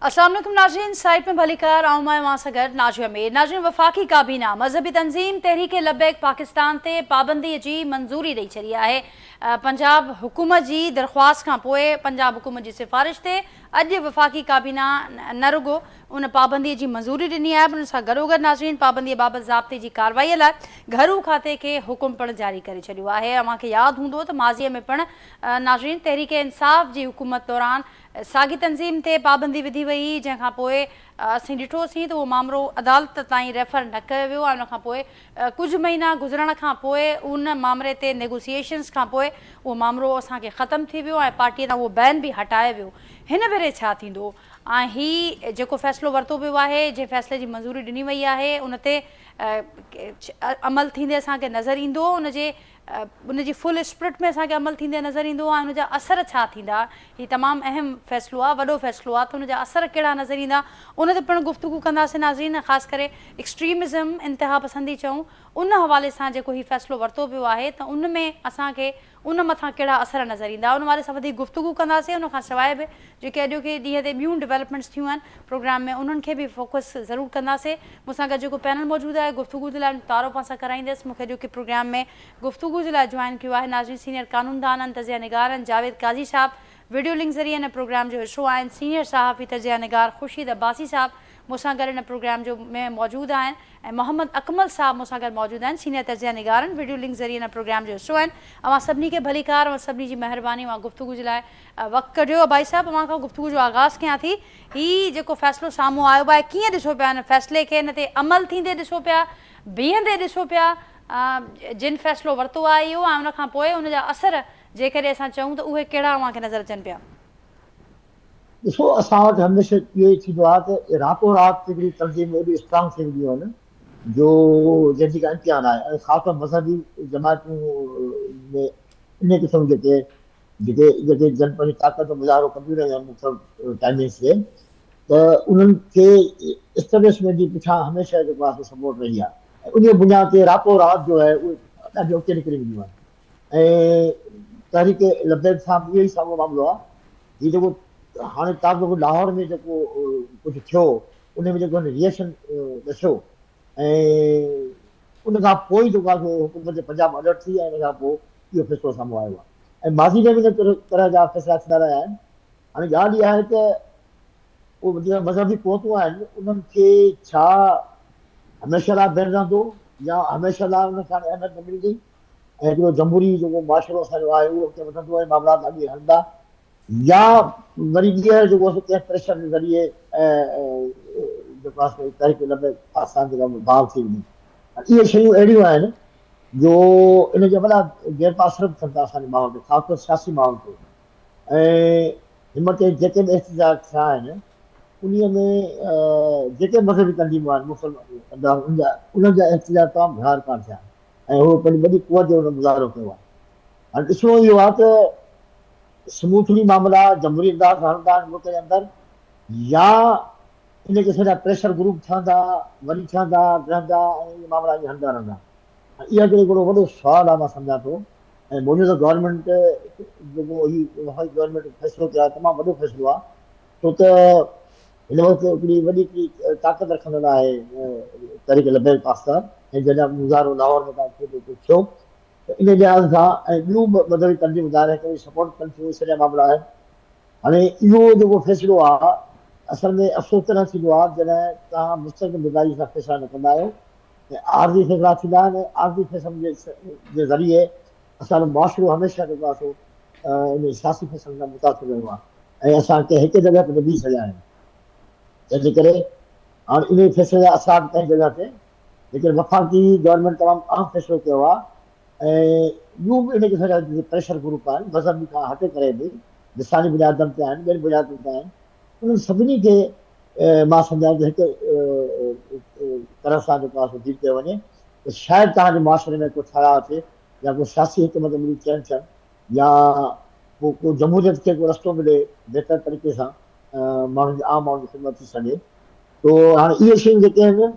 अस्सलाम वालेकुम नाज़रीन, साइड में भलीकार आऊँ मैं वहाँ से घर नाजिया में नाज़रीन वफ़ाक़ी काबीना मज़हबी तंज़ीम तहरीक लब्बैक पाकिस्तान ते पाबंदी जी मंजूरी ॾेई छॾी आहे। पंजाब हुकूमत जी दरख़्वास्त खां पोइ पंजाब हुकूमत जी सिफ़ारिश ते अॼु वफ़ाक़ी काबीना न रुगो उन पाबंदी जी मंजूरी ॾिनी आहे, उन सां गॾोगॾु नाज़रीन पाबंदीअ बाबति ज़ाब्ते जी कार्रवाईअ लाइ घरू खाते खे हुकुम पिणु जारी करे छॾियो आहे। अव्हांखे यादि हूंदो त माज़ीअ में पिणु नाज़रीन तहरीक इंसाफ़ जी हुकूमत दौरान साॻी तंज़ीम ते पाबंदी विधी वई, जंहिंखां पोइ असीं ॾिठोसीं त उहो मामिलो अदालत ताईं रेफर न कयो वियो ऐं उनखां पोइ कुझु महीना गुज़रण खां पोइ उन मामले ते नेगोसिएशन्स खां पोइ उहो मामिलो असांखे ख़तमु थी वियो ऐं पार्टीअ तां उहो बैन बि हटायो वियो। हिन भेरे छा थींदो ऐं हीउ जेको फ़ैसिलो वरितो वियो आहे, जंहिं फ़ैसिले जी मंज़ूरी ॾिनी वई आहे, उन ते अमल थींदे असांखे नज़र ईंदो, उनजी फुल स्प्रिट में असांखे अमल थींदे नज़र ईंदो ऐं उनजा असर छा थींदा। हीउ तमामु अहम फ़ैसिलो आहे, वॾो फ़ैसिलो आहे, त उनजा असर कहिड़ा नज़र ईंदा उन ते पिणु गुफ़्तगू कंदासीं नाज़रीन। ख़ासि करे एक्सट्रीमिज़म इंतिहा पसंदी चऊं उन हवाले सां जेको हीउ फ़ैसिलो वरितो वियो आहे त उन में असांखे उन मथां कहिड़ा असर नज़र ईंदा उन वारे सां वधीक गुफ़्तगू कंदासीं। उनखां सवाइ बि जेके अॼोके ॾींहं ते ॿियूं डेवलपमेंट्स थियूं आहिनि प्रोग्राम में उन्हनि खे बि फोकस ज़रूरु कंदासीं। मूंसां गॾु जेको पैनल मौजूदु आहे गुफ़्तगू जे लाइ तारुफ़ सां कराईंदसि। मूंखे अॼोके प्रोग्राम में गुफ़्तगू जे लाइ जॉइन कयो आहे नाज़रीन सीनियर कानूनदान तज़िया निगार आहिनि जावेद काज़ी साहब, वीडियो लिंक ज़रिए हिन प्रोग्राम जो हिसो आहिनि सीनियर सहाफ़ी तज़िया निगार ख़ुर्शीद अब्बासी साहब मूंसां गॾु हिन प्रोग्राम जो में मौजूदु आहिनि ऐं मोहम्मद अकमल साहब मूंसां गॾु मौजूदु आहिनि सीनियर तज़िया निगार आहिनि, वीडियो लिंक ज़रिए हिन प्रोग्राम जो हिसो आहिनि। अवां सभिनी खे भलीकार ऐं सभिनी जी महिरबानी मां गुफ़्तगू जे लाइ वक़्तु कढियो। भाई साहिबु अवां खां गुफ़्तगू जो आगाज़ कयां थी। हीउ जेको फ़ैसिलो साम्हूं आयो आहे कीअं ॾिसो पिया हिन फ़ैसिले खे, हिन ते अमल थींदे ॾिसो पिया, बीहंदे ॾिसो पिया, जिन फ़ैसिलो वरितो आहे इहो ऐं उनखां पोइ उनजा असर जेकॾहिं असां चऊं त उहे कहिड़ा अव्हांखे नज़र अचनि पिया? ॾिसो असां वटि हमेशह इहो ई थींदो आहे त रातो राति हिकिड़ी तंज़ीम एॾी स्ट्रांग थी वेंदियूं आहिनि जो जंहिंजी का इम्तिहान आहे ऐं ख़ासि तौर मज़हबी जमातूं में इन क़िस्म जेके जेके जेके जन पंहिंजी ताक़त जो मुज़ाहिरो कंदियूं रहियूं आहिनि मुख़्तलिफ़ टाइमिंग्स ते त उन्हनि खे एस्टेब्लिशमेंट जी पुठियां हमेशह जेको आहे सपोर्ट रही आहे ऐं उन बुनियाद ते रातो राति जो आहे उहे ॾाढी अॻिते निकिरी वेंदियूं आहिनि। ऐं तहरीक लब्बैक सां बि इहो ई साॻियो मामिलो आहे। हीउ जेको हाणे तव्हां जेको लाहौर में जेको कुझु थियो उन में जेको रिएक्शन ॾिठो ऐं उन खां पोइ जेको आहे हुकूमत पंजाब अलर्ट थी ऐं इन खां पोइ इहो फ़ैसिलो साम्हूं आयो आहे ऐं माज़ी में बि इन तरह जा फ़ैसिला थींदा रहिया आहिनि। हाणे ॻाल्हि इहा आहे त उहे जेका मज़हबी क़ुवतूं आहिनि उन्हनि खे छा हमेशह लाइ बैन रहंदो या हमेशह लाइ उन खे अहमियत न मिलंदी ऐं हिकिड़ो जमहूरी जेको मुआशिरो असांजो आहे उहो अॻिते वधंदो ऐं मामला अॻे हलंदा या वरी ॿीहर जेको आहे कंहिं प्रेशर जे ज़रिए जेको आहे तहरीक लब्बैक पाकिस्तान जेका भाव थी वेंदी। इहे शयूं अहिड़ियूं आहिनि जो इन जे वॾा गैर पासरत थियनि था असांजे माहौल ते, ख़ासि तौर सियासी माहौल ते। ऐं हिन ते जेके बि एहतजाज थिया आहिनि उन में जेके मज़हबी तंज़ीमूं आहिनि उन्हनि जा एहतजाज तमामु घार थिया ऐं उहो पंहिंजी वॾी कुवत जो मुज़ाहिरो कयो आहे। हाणे ॾिसणो इहो आहे त स्मूथली मामला जमहूरी अंदाज़ हलंदा आहिनि मुल्क जे अंदरि या इन क़िस्म जा प्रेशर ग्रुप ठहंदा वरी ठहंदा रहंदा ऐं इहे मामला ईअं हलंदा रहंदा। इहा हिकिड़ो वॾो सुवालु आहे मां सम्झां थो ऐं मौजूदा गवर्नमेंट जेको हीउ गवर्नमेंट फ़ैसिलो कयो आहे तमामु वॾो फ़ैसिलो आहे छो त हिन वक़्तु हिकिड़ी वॾी हिकिड़ी ताक़त रखंदड़ आहे तहरीक लब्बैक पाकिस्तान ऐं जॾहिं मुज़ाहिरो लाहौर में थियो त इन लिहाज़ सां ऐं ॿियूं मज़हबी तंज़ीमूं ज़ाहिर करे सपोर्ट कनि थियूं सॼा मामला आहिनि। हाणे इहो जेको फ़ैसिलो आहे असल में अफ़सोस न थींदो आहे जॾहिं तव्हां मुस्तक़िल मिज़ाजी सां फ़ैसिला न कंदा आहियो ऐं आरज़ी फ़ैसिला थींदा आहिनि ऐं आरज़ी फ़ैसिलनि जे ज़रिए असांजो मुआशिरो हमेशह जेको आहे सो इन सियासी फ़ैसिलनि सां मुतासिर रहियो आहे ऐं असां कंहिं हिकु जॻह ते बीह सघिया आहियूं। तंहिंजे करे हाणे इन फ़ैसिले जा असर कंहिं जॻह ते लेकिन वफ़ाक़ी गवर्नमेंट तमामु अहम फ़ैसिलो कयो आहे ऐं ॿियूं बि इन क़िस्म जा जेके प्रेशर ग्रुप आहिनि मज़हबी खां हटे करे बि लिसानी बुनियादनि ते आहिनि ॿियनि बुनियादनि ते आहिनि उन्हनि सभिनी खे मां सम्झां थो हिकु तरफ़ सां जेको आहे डील कयो वञे त शायदि तव्हांजे मुआशिरे में को ठहिराउ अचे या को सियासी हिकमत अमली चयनि थियनि या को जमहूरियत खे को रस्तो मिले बहितर तरीक़े सां माण्हुनि जी आम माण्हुनि जी ख़िदमत थी सघे। तो हाणे इहे शयूं जेके आहिनि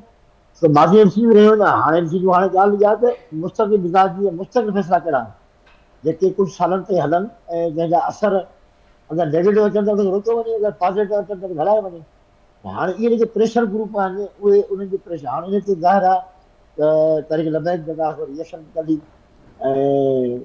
सो माज़ीअ में थी रहियूं आहिनि हाणे थींदियूं। हाणे ॻाल्हि इहा आहे त मुस्तक़िल मिज़ाजी मुस्तक़िल फ़ैसिला कहिड़ा आहिनि जेके कुझु सालनि ताईं हलनि ऐं जंहिंजा असर अगरि नेगेटिव अचनि त रोकियो वञे, अगरि पॉज़िटिव अचनि त घलाए वञे। हाणे इहे जेके प्रेशर ग्रुप आहिनि उहे उन्हनि जो प्रेशर हाणे इन्हनि ते ज़ाहिर आहे त तरीक़े लबैक जॻह रिएक्शन कंदी ऐं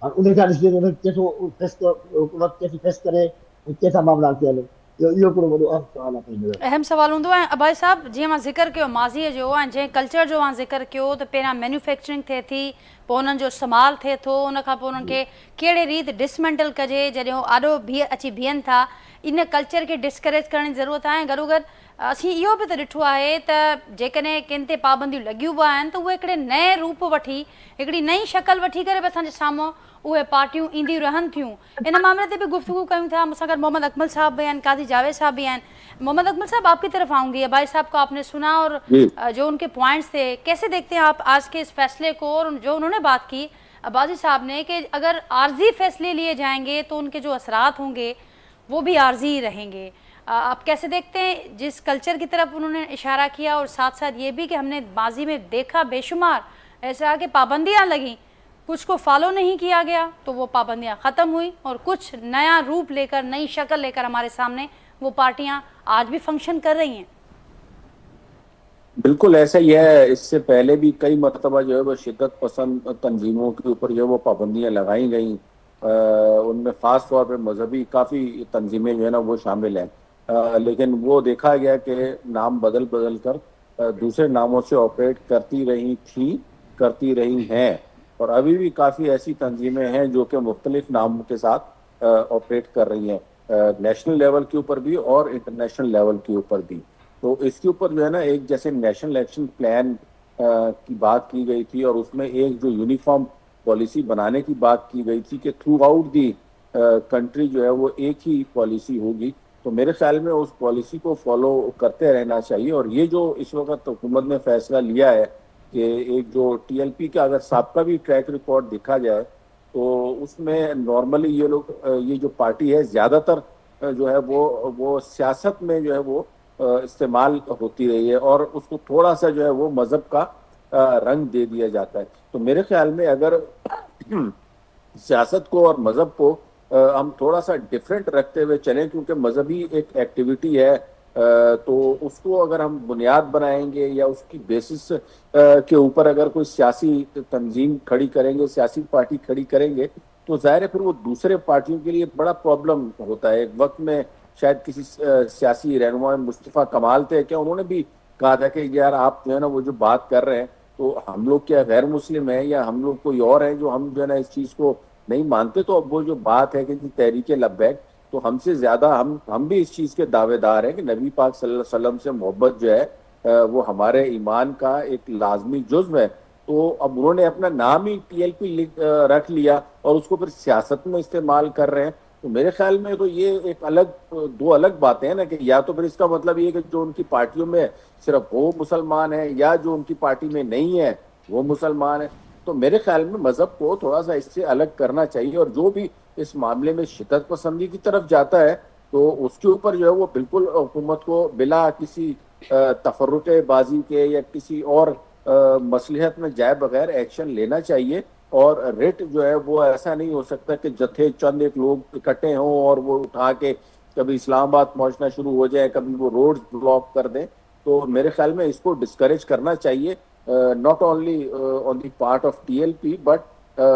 हाणे उन खां ॾिसी उन्हनि केतिरो फेस हुकूमत केतिरी फेस करे ऐं केतिरा मामला अॻिते हले इहो हिकिड़ो वॾो अहम सवाल आहे पंहिंजो। अहम सवाल हूंदो आहे अबाई साहब, जीअं मां ज़िक्र कयो माज़ीअ जो ऐं जंहिं कल्चर जो मां ज़िक्र कयो त पहिरियां मैन्युफैक्चरिंग थिए थी, पोइ उन्हनि जो इस्तेमालु थिए थो, उन खां पोइ उन्हनि खे कहिड़े रीति डिसमेंटल कजे जॾहिं हू आॾो अची बीहनि था, इन कल्चर खे डिस्करेज करण जी ज़रूरत आहे। ऐं गॾोगॾु असीं इहो बि त ॾिठो आहे त जेकॾहिं किन ते पाबंदियूं लॻियूं बि आहिनि त उहे हिकिड़े नए रूप वठी, हिकिड़ी नई शक्ल वठी करे बि असांजे साम्हूं उहे पार्टियूं ईंदियूं रहनि थियूं। इन मामले ते बि गुफ्तगू कयूं था। मूंसां गॾु मोहम्मद अकमल साहब भी आहिनि, काज़ी जावेद साहब भी आहिनि। मोहम्मद अकमल साहब, आपकी तरफ आऊँगी। अबाई साहब को आपने सुना और जो उनके पॉइंट्स थे, कैसे देखते हैं आप आज के इस फैसले को? और जो उन्होंने बात की अब्बासी साहब ने कि अगर आर्जी फैसले लिए जाएंगे तो उनके जो असरात होंगे वो भी आर्जी ही रहेंगे। आप कैसे देखते हैं जिस कल्चर की तरफ उन्होंने इशारा किया, और साथ साथ ये भी कि हमने माजी में देखा बेशुमार ऐसा कि पाबंदियाँ लगीं, कुछ को फॉलो नहीं किया गया तो वो पाबंदियाँ ख़त्म हुई, और कुछ नया रूप लेकर, नई शक्ल लेकर हमारे सामने वो पार्टियां आज भी फंक्शन कर रही हैं। बिल्कुल ऐसा ही है। इससे पहले भी कई मरतबा जो है वो शिद्दत पसंद तंजीमों के ऊपर जो है वो पाबंदियां लगाई गई। उनमें ख़ास तौर पे मजहबी काफ़ी तंजीमें जो है ना वो शामिल हैं। लेकिन वो देखा गया कि नाम बदल बदल कर दूसरे नामों से ऑपरेट करती रही हैं, और अभी भी काफ़ी ऐसी तंजीमें हैं जो कि मुख्तलिफ नामों के साथ ऑपरेट कर रही हैं, नेशनल लेवल के ऊपर भी और इंटरनेशनल लेवल के ऊपर भी। तो इसके ऊपर जो है ना एक जैसे नेशनल एक्शन प्लान की बात की गई थी, और उसमें एक जो यूनिफॉर्म पॉलिसी बनाने की बात की गई थी कि थ्रू आउट दी कंट्री जो है वो एक ही पॉलिसी होगी। तो मेरे ख्याल में उस पॉलिसी को फॉलो करते रहना चाहिए। और ये जो इस वक्त हुकूमत ने फैसला लिया है कि एक जो टीएलपी का अगर सबका भी ट्रैक रिकॉर्ड देखा जाए तो उसमें नॉर्मली ये लोग ये जो पार्टी है ज़्यादातर जो है वो सियासत में जो है वो इस्तेमाल होती रही है, और उसको थोड़ा सा जो है वो मजहब का रंग दे दिया जाता है। तो मेरे ख्याल में अगर सियासत को और मजहब को हम थोड़ा सा डिफरेंट रखते हुए चलें, क्योंकि मजहबी एक एक्टिविटी है, तो उसको अगर हम बुनियाद बनाएंगे या उसकी बेसिस के ऊपर अगर कोई सियासी तंजीम खड़ी करेंगे, सियासी पार्टी खड़ी करेंगे, तो जाहिर है फिर वो दूसरे पार्टियों के लिए बड़ा प्रॉब्लम होता है। एक वक्त में शायद किसी सियासी रहनुमा मुस्तफ़ा कमाल थे, क्या उन्होंने भी कहा था कि यार आप जो है ना वो जो बात कर रहे हैं तो हम लोग क्या गैर मुस्लिम है या हम लोग कोई और है जो हम जो है ना इस चीज़ को नहीं मानते। तो अब वो जो बात है कि तहरीक लब्बैक, तो हमसे ज़्यादा हम भी इस चीज़ के दावेदार हैं कि नबी पाक सल्लल्लाहु अलैहि वसल्लम से मोहब्बत जो है वो हमारे ईमान का एक लाजमी जुज़्व है। तो अब उन्होंने अपना नाम ही टीएलपी रख लिया और उसको फिर सियासत में इस्तेमाल कर रहे हैं। तो मेरे ख्याल में तो ये एक दो अलग बातें हैं ना, कि या तो फिर इसका मतलब ये कि जो उनकी पार्टियों में सिर्फ वो मुसलमान है या जो उनकी पार्टी में नहीं है वो मुसलमान है। तो मेरे ख्याल में मजहब को थोड़ा सा इससे अलग करना चाहिए, और जो भी इस मामले में शिद्दत पसंदी की तरफ जाता है तो उसके ऊपर जो है वो बिल्कुल हुकूमत को बिला किसी तफर्रुक़ बाजी के या किसी और मसलहत में जाए बगैर एक्शन लेना चाहिए। और रेट जो है वो ऐसा नहीं हो सकता कि जत्थे चंद एक लोग इकट्ठे हों और वो उठा के कभी इस्लामाबाद पहुंचना शुरू हो जाए, कभी वो रोड ब्लॉक कर दें। तो मेरे ख्याल में इसको डिस्करेज करना चाहिए, not only on the part of TLP but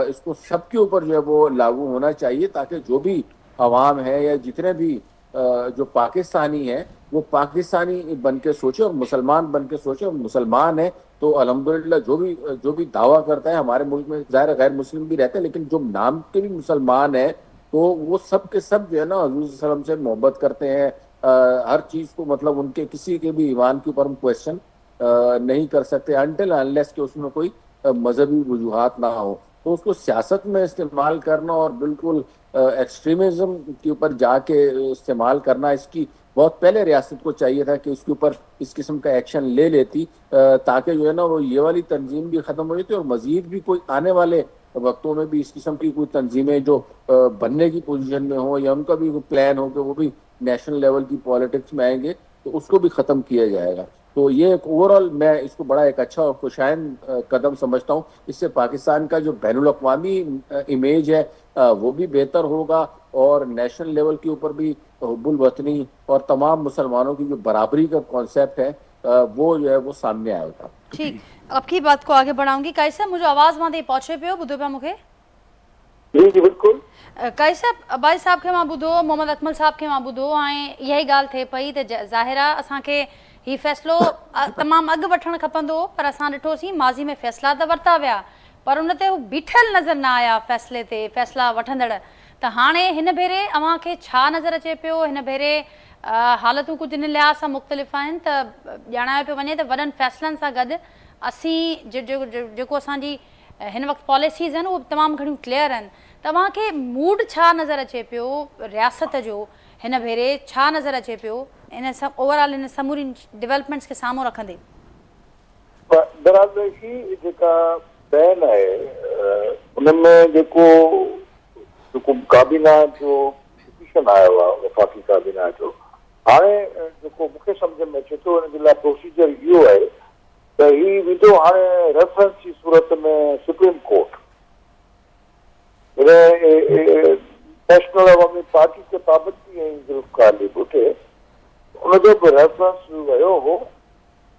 इसको सबके ऊपर जो है वो लागू होना चाहिए, ताकि जो भी अवाम है या जितने भी जो पाकिस्तानी है वो पाकिस्तानी बन के सोचे और मुसलमान बन के सोचे। और मुसलमान है तो अल्हम्दुलिल्लाह जो भी दावा करता है, हमारे मुल्क में ज़ाहिर गैर मुस्लिम भी रहते हैं, लेकिन जो नाम के भी मुसलमान है तो वो सब के सब जो है ना हुज़ूर सल्लल्लाहु अलैहि वसल्लम से मोहब्बत करते हैं। हर चीज़ को मतलब उनके किसी के भी ईमान के ऊपर हम क्वेश्चन नहीं कर सकते अनटिल अनलेस कि उसमें कोई मजहबी वजूहात ना हो। तो उसको सियासत में इस्तेमाल करना और बिल्कुल एक्सट्रीमिज्म के ऊपर जाके इस्तेमाल करना, इसकी बहुत पहले रियासत को चाहिए था कि इसके ऊपर इस किस्म का एक्शन ले लेती, ताकि जो है ना वो ये वाली तंजीम भी ख़त्म हो जाती और मज़ीद भी कोई आने वाले वक्तों में भी इस किस्म की कोई तंजीमें जो बनने की पोजीशन में हो या उनका भी कोई प्लान हो कि वो भी नेशनल लेवल की पॉलिटिक्स में आएंगे, تو اس کو بھی ختم کیا جائے گا. تو یہ ایک اوورآل میں اس کو بڑا ایک اچھا اور خوشائن قدم سمجھتا ہوں. اس سے پاکستان کا جو بین الاقوامی امیج ہے وہ بھی بہتر ہوگا, اور نیشنل لیول کے اوپر بھی حب الوطنی اور تمام مسلمانوں کی جو برابری کا کانسیپٹ ہے وہ جو ہے وہ سامنے آئے گا. ٹھیک, آپ کی بات کو آگے بڑھاؤں گی. قائد صاحب مجھے آواز وہاں دے پہنچے پہ ہو بدھو پہ مکھے؟ جی جی بالکل. قائد صاحب عباس صاحب کے وہاں بدھو, محمد اکمل صاحب کے وہاں بدھو ऐं यही ॻाल्हि थिए पई त ज़ाहिर आहे असांखे हीउ फ़ैसिलो तमामु अॻु वठणु खपंदो हो, पर असां ॾिठोसीं माज़ी में फ़ैसिला त वरिता विया पर उन ते हू बीठल नज़र न आया फ़ैसिले ते फ़ैसिला वठंदड़. त हाणे हिन भेरे अव्हांखे छा नज़र अचे पियो? हिन भेरे हालतूं कुझु इन लिहाज़ सां मुख़्तलिफ़ आहिनि त ॼाणायो पियो वञे त वॾनि फ़ैसिलनि सां गॾु असीं जेको असांजी हिन वक़्तु पॉलिसीज़ आहिनि उहे तमामु घणियूं क्लियर आहिनि. तव्हांखे मूड छा नज़र अचे पियो रियासत जो हिन भेरे? छा नज़र अचे पियो इन ओवरऑल इन समूरी डेवलपमेंट्स खे साम्हूं रखंदे? दरअसल ही जेका बैन आहे उनमें जेको काबीना जो डिसीशन आयो आहे वफ़ाक़ी काबीना जो, हाणे जेको मूंखे सम्झ में अचे थो हिन जे लाइ प्रोसीजर इहो आहे त ही विधो हाणे रेफरेंस जी सूरत में सुप्रीम कोर्ट नेशनल अवामी पार्टी ते पाबंदी ऐं ज़ुल्फ़कार जे पुठे उनजो बि रेफरेंस वियो हो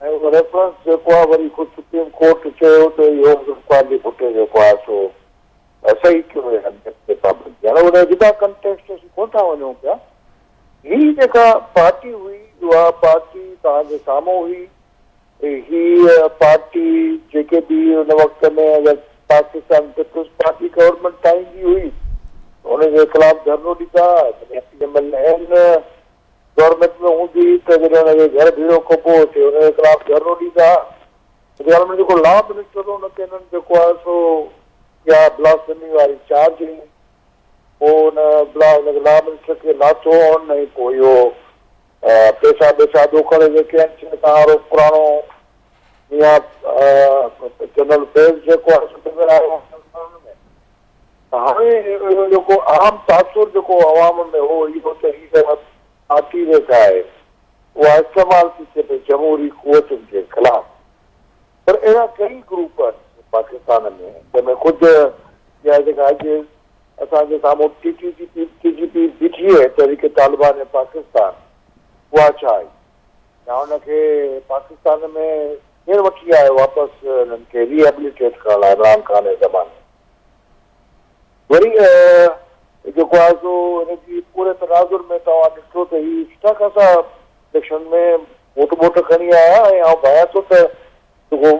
ऐं उहो रेफरेंस जेको आहे वरी ख़ुदि सुप्रीम कोर्ट चयो त इहो ज़ुल्फ़कार जे पुठे जेको आहे सो सही कयो आहे पाबंदी. हाणे उन जुदा कंटेक्स्ट असीं कोन था वञूं पिया. ही जेका पार्टी हुई उहा पार्टी तव्हांजे साम्हूं हुई. ही पार्टी जेके बि हुन वक़्त में अगरि पाकिस्तान पीपल्स पार्टी गवर्नमेंट ठाहींदी हुई उनजे ख़िलाफ़ धरनो ॾींदा, गवर्नमेंट में हूंदी त जॾहिं हुनखे घर भीड़ो कबो थिए हुनजे ख़िलाफ़ धरनो ॾींदा. जेको लॉ मिनिस्टर हो हुनखे हिननि जेको आहे सो या ब्लास्फेमी वारी चार्ज हुई. पोइ हुन लॉ मिनिस्टर खे लाथो ऐं पोइ इहो पैसा ॿैसा ॾोखड़ जेके आहिनि तव्हां वारो पुराणो या जनरल फेज जेको आहे हाणे जेको आम तासुर जेको अवाम में हो इहो त ही पार्टी जेका आहे उहा इस्तेमालु थी थिए पई जमहूरी क़ुवतुनि जे ख़िलाफ़. पर अहिड़ा कई ग्रुप आहिनि पाकिस्तान में जंहिंमें ख़ुदि या जेका अॼु असांजे साम्हूं TTP बीठी आहे तहरीक तालिबान पाकिस्तान, उहा छा आहे या हुनखे पाकिस्तान में केरु वठी आयो वापसि हिननि खे रिहेबिलिटेट करण लाइ इमरान ख़ान जे ज़माने. वरी जेको आहे सो हिनजी पूरे तनाज़ुर में तव्हां ॾिठो त ही सुठा ख़ासा इलेक्शन में वोट खणी आया ऐं आउं भायां थो त जेको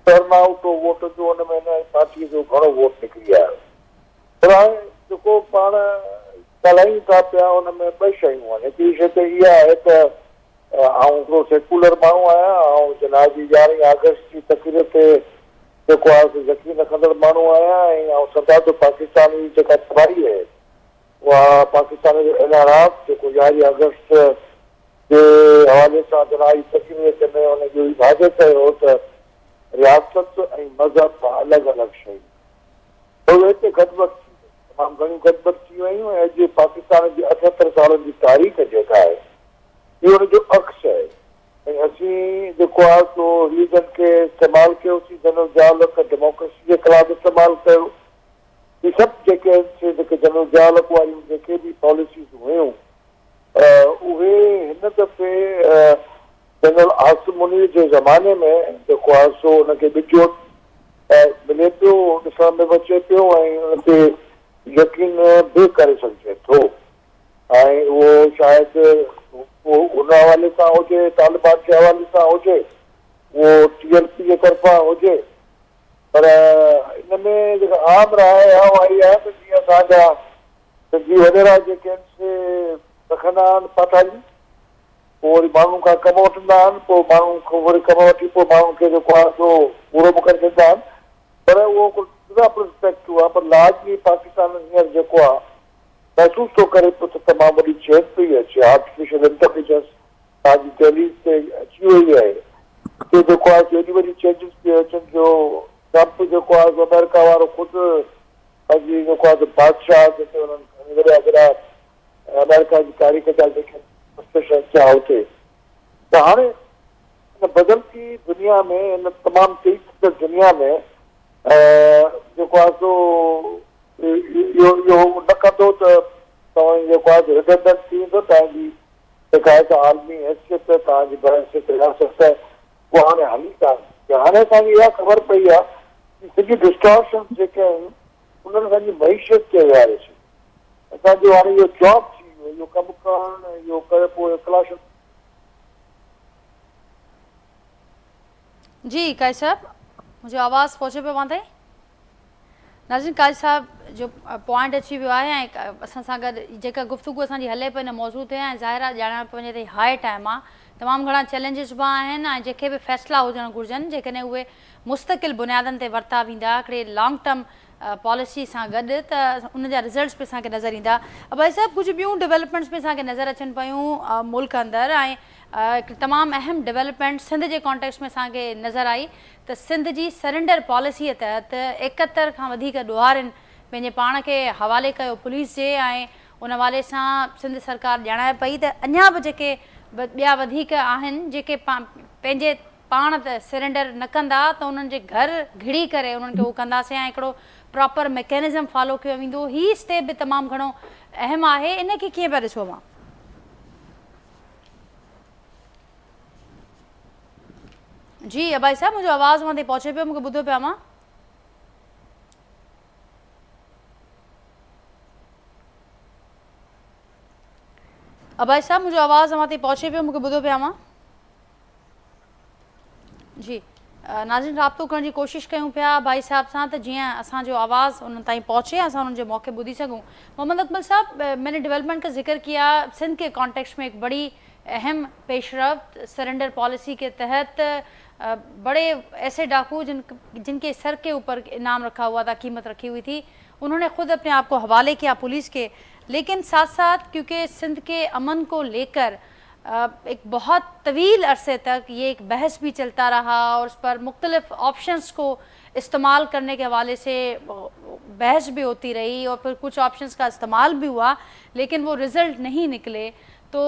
टर्न आउट वोट जो हुन में हिन पार्टीअ जो घणो वोट निकिरी आयो. पर हाणे जेको पाण ॻाल्हायूं था पिया हुन में ॿ शयूं आहिनि. हिकिड़ी शइ त इहा आहे त आउं हिकिड़ो सेकुलर माण्हू आहियां ऐं जनाब जी 11 अगस्त जी तक़रीर ते जेको आहे यकीन रखंदड़ माण्हू आहियां ऐं आउं सम्झां थो पाकिस्तान जी जेका तबाही आहे उहा पाकिस्तान जो एनआरआफ जेको 11 अगस्त जे हवाले सां जनाब जी तक़रीर ते में हुनजो वाज़े कयो त रियासत ऐं मज़हब अलॻि अलॻि शयूं हिते गॾिबड़ तमामु घणियूं गॾिबड़ थी वयूं ऐं अॼु पाकिस्तान जी 78 सालनि जी तारीख़ जेका आहे इहो हुनजो अक्स आहे. ऐं असीं जेको आहे सो रिलीजन खे इस्तेमालु कयोसीं, जनरल जहालत डेमोक्रेसी जे ख़िलाफ़ इस्तेमालु कयो. इहे सभु जेके आहिनि जेके जनरल जहालत वारियूं जेके बि पॉलिसीज़ हुयूं उहे हिन दफ़े जनरल आसिम मुनीर जे ज़माने में जेको आहे सो हुनखे ॿिजो मिले पियो, ॾिसण में अचे पियो ऐं हुन ते यकीन बि करे सघिजे थो. ऐं उहो शायदि उन हवाले सां हुजे, तालिबान जे हवाले सां हुजे, उहो TLP जे तरफ़ां हुजे, पर इन में जेका आम राय आहे उहा इहा आहे त जीअं असांजा सिंधी वॾेरा जेके आहिनि से रखंदा आहिनि पाठाली, पोइ वरी माण्हू खां कमु वठंदा आहिनि, पोइ माण्हू खां वरी कमु वठी पोइ माण्हुनि खे जेको आहे सो पूरो बि करे ॾींदा आहिनि. पर उहो जुदा पर्सपेक्टिव आहे. पर लार्जली पाकिस्तान हींअर जेको आहे महसूस थो करे पियो त तमामु वॾी चेंज पई अचे. आर्टिफिशियल इंटेलिजेंस तव्हांजी दहलीज़ ते अची वई आहे. हिते जेको आहे एॾी वॾी चेंजिस पई अचनि जो ट्रम्प जेको आहे अमेरिका वारो ख़ुदि अॼु जेको आहे बादशाह जेके हुननि वॾा वॾा अमेरिका जी तारीख़ जा जेके थिया हुते त हाणे इन बदलती दुनिया में, इन तमामु तेज़ दुनिया में जेको आहे सो इहो न कंदो त तव्हां जेको आहे रिडंडेंट थी वेंदो, तव्हांजी जेका आहे त आलमी हैसियत, तव्हांजी बहसियत रियासत उहा हाणे हली कान। हाणे असांखे इहा ख़बर पई आहे कि सॼी डिस्टॉर्शन जेके आहिनि उन्हनि असांजी मईशत खे विहारे छॾी। असांजो हाणे इहो जॉब थी वियो, इहो कमु करणु, इहो करे पोइ क्लास। जी काजी साहब, मुझे आवाज़ पहुचे पियो वहाँ ताईं? नाज़रीन, काजी साहब जो पॉइंट अची वियो आहे ऐं असां सां गॾु जेका गुफ़्तगू असांजी हले पई न मौज़ूद ते ऐं ज़ाहिर आहे ॼाणण पियो वञे त हाई टाइम आहे, तमामु घणा चैलेंजिस बि आहिनि ऐं जेके बि फ़ैसिला हुजणु घुरिजनि जेकॾहिं उहे मुस्तक़िल बुनियादनि ते वरिता वेंदा हिकिड़े लॉन्ग टर्म पॉलिसी सां गॾु त उनजा रिज़ल्ट्स बि असांखे नज़र ईंदा। भाई साहब, कुझु ॿियूं डेवलपमेंट्स बि असांखे नज़र अचनि पियूं मुल्क अंदरि ऐं हिकु तमामु अहम डेवलपमेंट सिंध जे कॉन्टेक्स्ट में असांखे नज़र आई त सिंध जी सरेंडर पॉलिसीअ तहत 71 खां वधीक ॾोहारियुनि पंहिंजे पाण खे हवाले कयो पुलिस जे ऐं उन हवाले सां सिंध सरकार ॼाणाए पई त अञा बि जेके ॿिया वधीक आहिनि जेके पंहिंजे पाण त सरेंडर न कंदा त उन्हनि जे घर घिड़ी करे उन्हनि खे उहो कंदासीं ऐं हिकिड़ो प्रॉपर मैकेनिज़म फॉलो कयो वेंदो। हीअ स्टेप बि तमामु घणो अहम आहे, इन खे कीअं पिया ॾिसो मां? जी अबाई साहब, मुंहिंजो आवाज़ वहाँ ताईं पहुचे पियो, मूंखे ॿुधो पिया मां? अबाई साहब, मुंहिंजो आवाज़ वहाँ ताईं पहुचे पियो, मूंखे ॿुधो पिया मां? जी नाज़रीन, राब्तो करण जी कोशिशि कयूं पिया भाई साहब सां त जीअं असांजो आवाज़ उन ताईं पहुचे, असां उन्हनि जे मौक़े ॿुधी सघूं। मोहम्मद अकमल साहब, मैंने डेवलपमेंट का जिक्र किया, सिंध के कॉन्टेक्स्ट में एक बड़ी अहम पेशरफ्त सरेंडर पॉलिसी के तहत बड़े ऐसे डाकू जिनके सर के ऊपर इनाम रखा हुआ था, कीमत रखी हुई थी, उन्होंने खुद अपने आप को हवाले किया पुलिस के। लेकिन साथ साथ क्योंकि सिंध के अमन को लेकर एक बहुत तवील अरसे तक ये एक बहस भी चलता रहा और उस पर मुख्तलिफ ऑप्शंस को इस्तेमाल करने के हवाले से बहस भी होती रही और फिर कुछ ऑप्शंस का इस्तेमाल भी हुआ, लेकिन वो रिज़ल्ट नहीं निकले। तो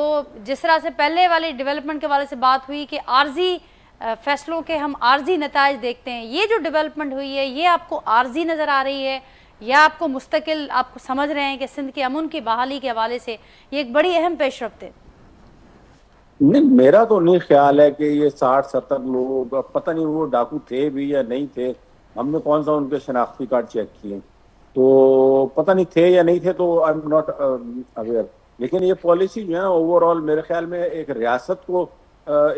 जिस तरह से पहले वाली डेवलपमेंट के हवाले से बात हुई कि आर्जी फैसलों के हम आर्जी नताइज देखते हैं, ये जो डेवलपमेंट हुई है ये आपको आर्जी नज़र आ रही है या आपको मुस्तकिल आप समझ रहे हैं कि सिंध के अमन की बहाली के हवाले से ये एक बड़ी अहम पेशरफ्त है? नहीं, मेरा तो नहीं ख्याल है कि ये 60-70 लोग, पता नहीं वो डाकू थे भी या नहीं थे, हमने कौन सा उनके शनाख्ती कार्ड चेक किए, तो पता नहीं थे या नहीं थे, तो आई एम नॉट अवेयर। लेकिन ये पॉलिसी जो है ना ओवरऑल मेरे ख्याल में एक रियासत को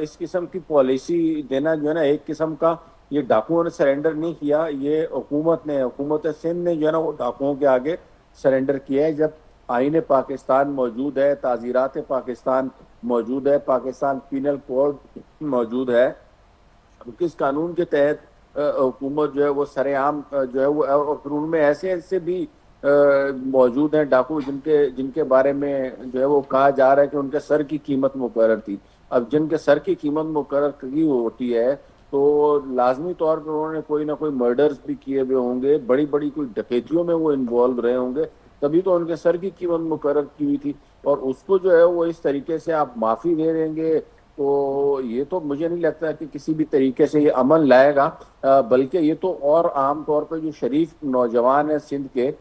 इस किस्म की पॉलिसी देना जो है ना, एक किस्म का ये डाकुओं ने सरेंडर नहीं किया, ये हुकूमत सिंध ने जो है ना वो डाकुओं के आगे सरेंडर किया है। जब आईन पाकिस्तान मौजूद है, ताज़ीरात पाकिस्तान मौजूद है, पाकिस्तान पीनल कोड मौजूद है, किस कानून के तहत हुकूमत जो है वो सरेआम जो है वो, और उनमें ऐसे भी मौजूद हैं डाकू जिनके बारे में जो है वो कहा जा रहा है कि उनके सर की कीमत मुकर्रर थी। अब जिनके सर की कीमत मुकर्रर की होती है तो लाजमी तौर पर उन्होंने कोई ना कोई मर्डर्स भी किए हुए होंगे, बड़ी बड़ी कोई डकैतियों में वो इन्वॉल्व रहे होंगे, तभी तो उनके सर की कीमत मुकर्रर की हुई थी। और उसको जो है वो इस तरीके से आप माफ़ी दे देंगे तो ये तो मुझे नहीं लगता कि किसी भी तरीके से ये अमल लाएगा, बल्कि ये तो और आम तौर पर जो शरीफ नौजवान है सिंध के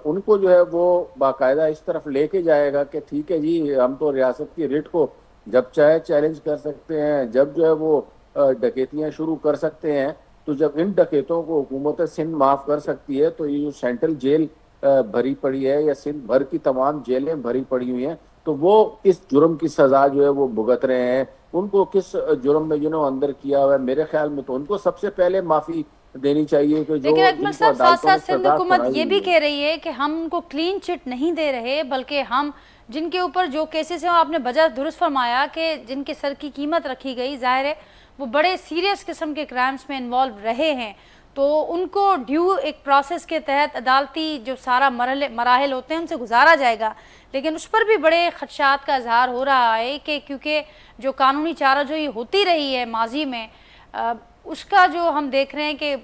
उनको जो है वो बाकायदा इस तरफ लेके जाएगा कि ठीक है जी, हम तो रियासत की रिट को जब चाहे चैलेंज कर सकते हैं, जब जो है वो डकैतियाँ शुरू कर सकते हैं, तो जब इन डकैतों को हुकूमत सिंध माफ़ कर सकती है तो ये जो सेंट्रल जेल भरी पड़ी है या सिंध भर की तमाम जेलें भरी पड़ी हुई हैं, तो वो किस जुर्म की सजा जो है वो भुगत रहे हैं, उनको किस जुर्म में जिन्होंने अंदर किया हुआ है, मेरे ख्याल में तो उनको सबसे पहले माफ़ी देनी चाहिए कि जो। लेकिन अकमल साहब, साथ साथ सिंध हुकूमत ये भी कह रही है कि हम उनको क्लीन चिट नहीं दे रहे, बल्कि हम जिनके ऊपर जो केसेस हैं आपने बजा दुरुस्त फरमाया कि जिनके सर की कीमत रखी गई, जाहिर है वो बड़े सीरियस किस्म के क्राइम्स में इन्वॉल्व रहे हैं, तो उनको ड्यू एक प्रोसेस के तहत अदालती जो सारा मराहल होते हैं उनसे गुजारा जाएगा। लेकिन उस पर भी बड़े खदशात का इजहार हो रहा है कि क्योंकि जो कानूनी चाराजोई होती रही है माजी में, उसका जो हम देख रहे हैं कि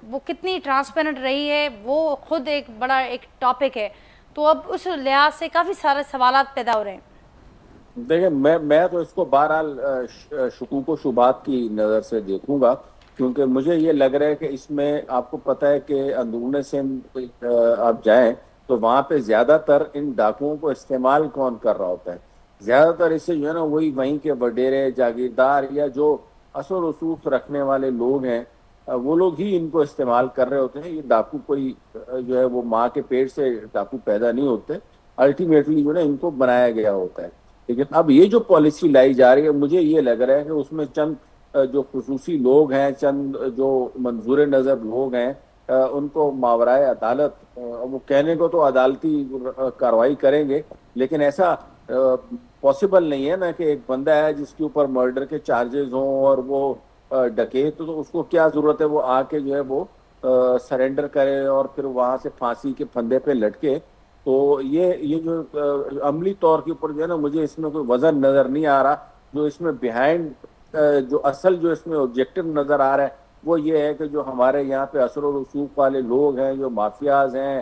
वो कितनी ट्रांसपेरेंट रही है, वो खुद एक बड़ा एक टॉपिक है। तो अब उस लिहाज से काफ़ी सारे सवालात पैदा हो रहे हैं। دیکھیں میں تو اس کو بہرحال شکوک و شبہات کی نظر سے دیکھوں گا، کیونکہ مجھے یہ لگ رہا ہے کہ اس میں آپ کو پتہ ہے کہ اندرون سندھ آپ جائیں تو وہاں پہ زیادہ تر ان ڈاکوؤں کو استعمال کون کر رہا ہوتا ہے؟ زیادہ تر اسے جو ہے نا وہی وہیں کے وڈیرے جاگیردار یا جو اثر رسوخ رکھنے والے لوگ ہیں وہ لوگ ہی ان کو استعمال کر رہے ہوتے ہیں. یہ ڈاکو کوئی جو ہے وہ ماں کے پیٹ سے ڈاکو پیدا نہیں ہوتے، الٹیمیٹلی جو ہے نا ان کو بنایا گیا ہوتا ہے. لیکن اب یہ جو پالیسی لائی جا رہی ہے مجھے یہ لگ رہا ہے کہ اس میں چند جو خصوصی لوگ ہیں، چند جو منظور نظر لوگ ہیں، ان کو ماورائے عدالت وہ کہنے کو تو عدالتی کارروائی کریں گے، لیکن ایسا پاسبل نہیں ہے نا کہ ایک بندہ ہے جس کے اوپر مرڈر کے چارجز ہوں اور وہ ڈکیت، تو اس کو کیا ضرورت ہے وہ آ کے جو ہے وہ سرنڈر کرے اور پھر وہاں سے پھانسی کے پھندے پہ لٹکے. تو یہ جو عملی طور کے اوپر جو ہے نا مجھے اس میں کوئی وزن نظر نہیں آ رہا. جو اس میں بیہائنڈ جو اصل جو اس میں آبجیکٹو نظر آ رہا ہے وہ یہ ہے کہ جو ہمارے یہاں پہ اثر و رسوخ والے لوگ ہیں، جو مافیاز ہیں،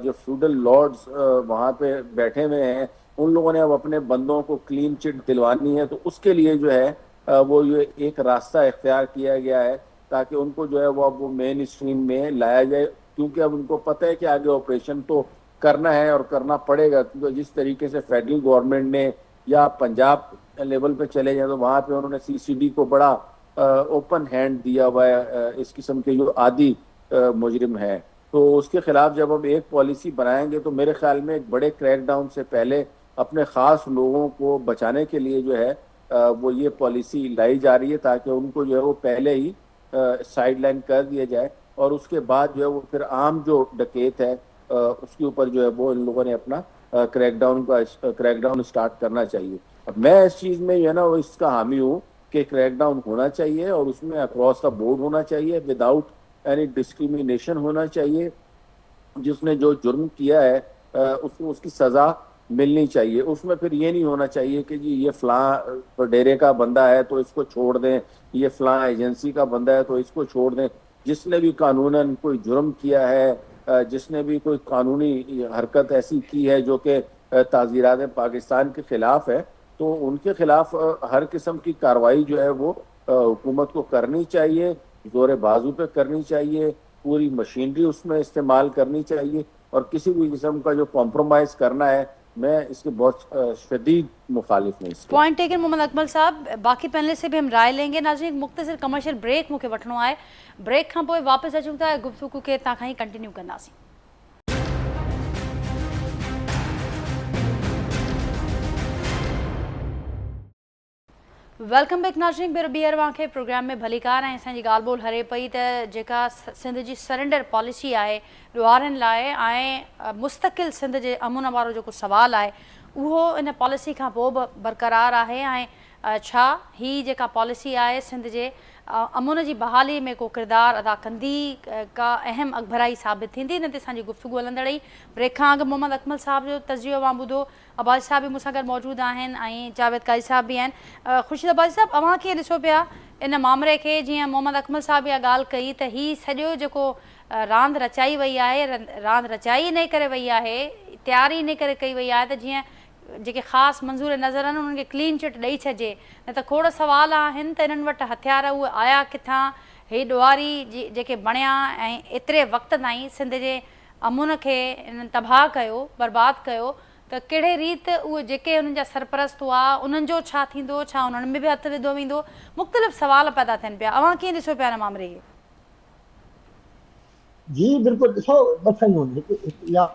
جو فیوڈل لارڈز وہاں پہ بیٹھے ہوئے ہیں، ان لوگوں نے اب اپنے بندوں کو کلین چٹ دلوانی ہے. تو اس کے لیے جو ہے وہ یہ ایک راستہ اختیار کیا گیا ہے تاکہ ان کو جو ہے وہ اب وہ مین اسٹریم میں لایا جائے، کیونکہ اب ان کو پتہ ہے کہ آگے آپریشن تو کرنا ہے اور کرنا پڑے گا. کیونکہ جس طریقے سے فیڈرل گورنمنٹ نے یا پنجاب لیول پہ چلے جائیں تو وہاں پہ انہوں نے سی سی ڈی کو بڑا اوپن ہینڈ دیا ہوا ہے اس قسم کے جو عادی مجرم ہے. تو اس کے خلاف جب ہم ایک پالیسی بنائیں گے تو میرے خیال میں ایک بڑے کریک ڈاؤن سے پہلے اپنے خاص لوگوں کو بچانے کے لیے جو ہے وہ یہ پالیسی لائی جا رہی ہے تاکہ ان کو جو ہے وہ پہلے ہی سائڈ لائن کر دیا جائے، اور اس کے بعد جو ہے وہ پھر عام جو ڈکیت ہے اس کے اوپر جو ہے وہ ان لوگوں نے اپنا کریک ڈاؤن اسٹارٹ کرنا چاہیے. اب میں اس چیز میں جو ہے نا وہ اس کا حامی ہوں کہ کریک ڈاؤن ہونا چاہیے اور اس میں اکراس دا بورڈ ہونا چاہیے، وداؤٹ اینی ڈسکریمنیشن ہونا چاہیے. جس نے جو جرم کیا ہے اس کو اس کی سزا ملنی چاہیے. اس میں پھر یہ نہیں ہونا چاہیے کہ جی یہ فلاں ڈیرے کا بندہ ہے تو اس کو چھوڑ دیں، یہ فلاں ایجنسی کا بندہ ہے تو اس کو چھوڑ دیں. جس نے بھی قانوناً کوئی جرم کیا ہے، جس نے بھی کوئی قانونی حرکت ایسی کی ہے جو کہ تعزیرات پاکستان کے خلاف ہے، تو ان کے خلاف ہر قسم کی کارروائی جو ہے وہ حکومت کو کرنی چاہیے، زور بازو پہ کرنی چاہیے، پوری مشینری اس میں استعمال کرنی چاہیے، اور کسی بھی قسم کا جو کمپرومائز کرنا ہے میں اس کے بہت شدید مخالف ہوں. اس کے پوائنٹ ٹیکن محمد اکمل صاحب، باقی پینل سے بھی ہم رائے لیں گے. ناظرین، مختصر کمرشل بریک مجھے وٹھنو ہے، بریک کھاں پوئے واپس اچوں تا گفتگو کے تا کھاں ہی کنٹینیو کرناسی. ویلکم بیک ناظرین، بیر وہاں پروگرام میں بھلی کار ہیں. اسی گال بول ہرے پئی تا سندھ کی سرنڈر پالیسی ہے ڈوارن لائے مستقل سندھ کے امن وارو جو سوال ہے وہ ان پالیسی کا برقرار ہے. چھا ہی جا پالیسی ہے سندھ کے امن کی بحالی میں کو کردار ادا کندی کا اہم اخبرائی ثابت تھی. ان تے گفتگو ہلندڑ رہی. بریک کھاں اگ محمد اکمل صاحب جو تجزیو واں بدھو، عباس صاحب بھی مجھ گھر موجود ہیں، جاوید قاضی صاحب بھی ہیں. خورشید عباسی صاحب، اوہاں کی ڈسو پیا ان معاملے کے جی محمد اکمل صاحب یہ گال کئی تو ہی سجو جو راند رچائی وئی ہے، راند رچائی نہیں کرے وئی ہے، تیاری نہیں کرے کئی وئی ہے تو جی جے خاص منظور نظر ہیں ان کے کلین چٹ ڈئی چھجے. نہ تو کھوڑ سوال ہیں تو انہن وٹ ہتھیار وہ آیا کتھاں، ہی ڈواری جے بنیا اترے وقت تائیں سندھ کے امن کے انہن تباہ کیو، برباد کیو، تو کہڑے ریت وہ جے ان جا سرپرست ہوا انہن جو چھا تھیندو، چھا انہن میں بھی ہتھ ودھو ویندو، مختلف سوال پیدا تھین پیا. اوہاں کی ڈسو پیا ان معاملے کے؟ جی بالکل، ॾिसो ॿ शयूं आहिनि، हिकु या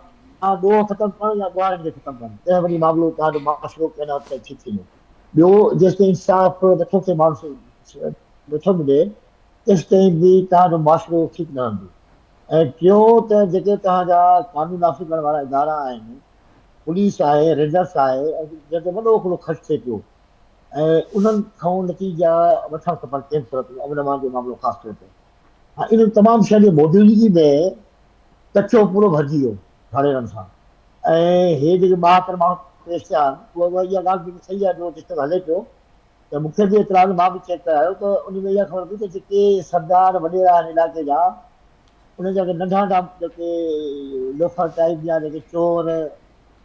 ॾोह ख़तमु करणु या ॿुहारनि खे ख़तमु करणु. तंहिं वरी मामिलो तव्हांजो माशिरो कंहिं न ठीक थींदो. ॿियो जेसिताईं इंसाफ़ नथो थिए, माण्हू नथो मिले, तेसिताईं बि तव्हांजो माशिरो ठीकु न हलंदो. ऐं टियों त जेके तव्हांजा कानून नाफ़िज़ करण वारा इदारा आहिनि, पुलिस आहे, रेंजर्स आहे, जंहिंते वॾो हिकिड़ो ख़र्चु थिए पियो, ऐं उन्हनि खां नतीजा वठणु खपनि कंहिं सूरत में. अमन अमान जो मामिलो ख़ासि तौर ते इन तमामु शइ जी मौजूदगी में कचो पूरो भरिजी वियो धाड़ेरनि सां. ऐं हे जेके 72 माण्हू पेश थिया आहिनि, उहा इहा ॻाल्हि बि सही आहे जो जेसिताईं हले पियो. त मूंखे बि एतिराज़, मां बि चेक करायो त उन में इहा ख़बर पई त जेके सरदार वॾेरा आहिनि इलाइक़े जा, उन जा नंढा नंढा जेके लोफर टाइप या जेके चोर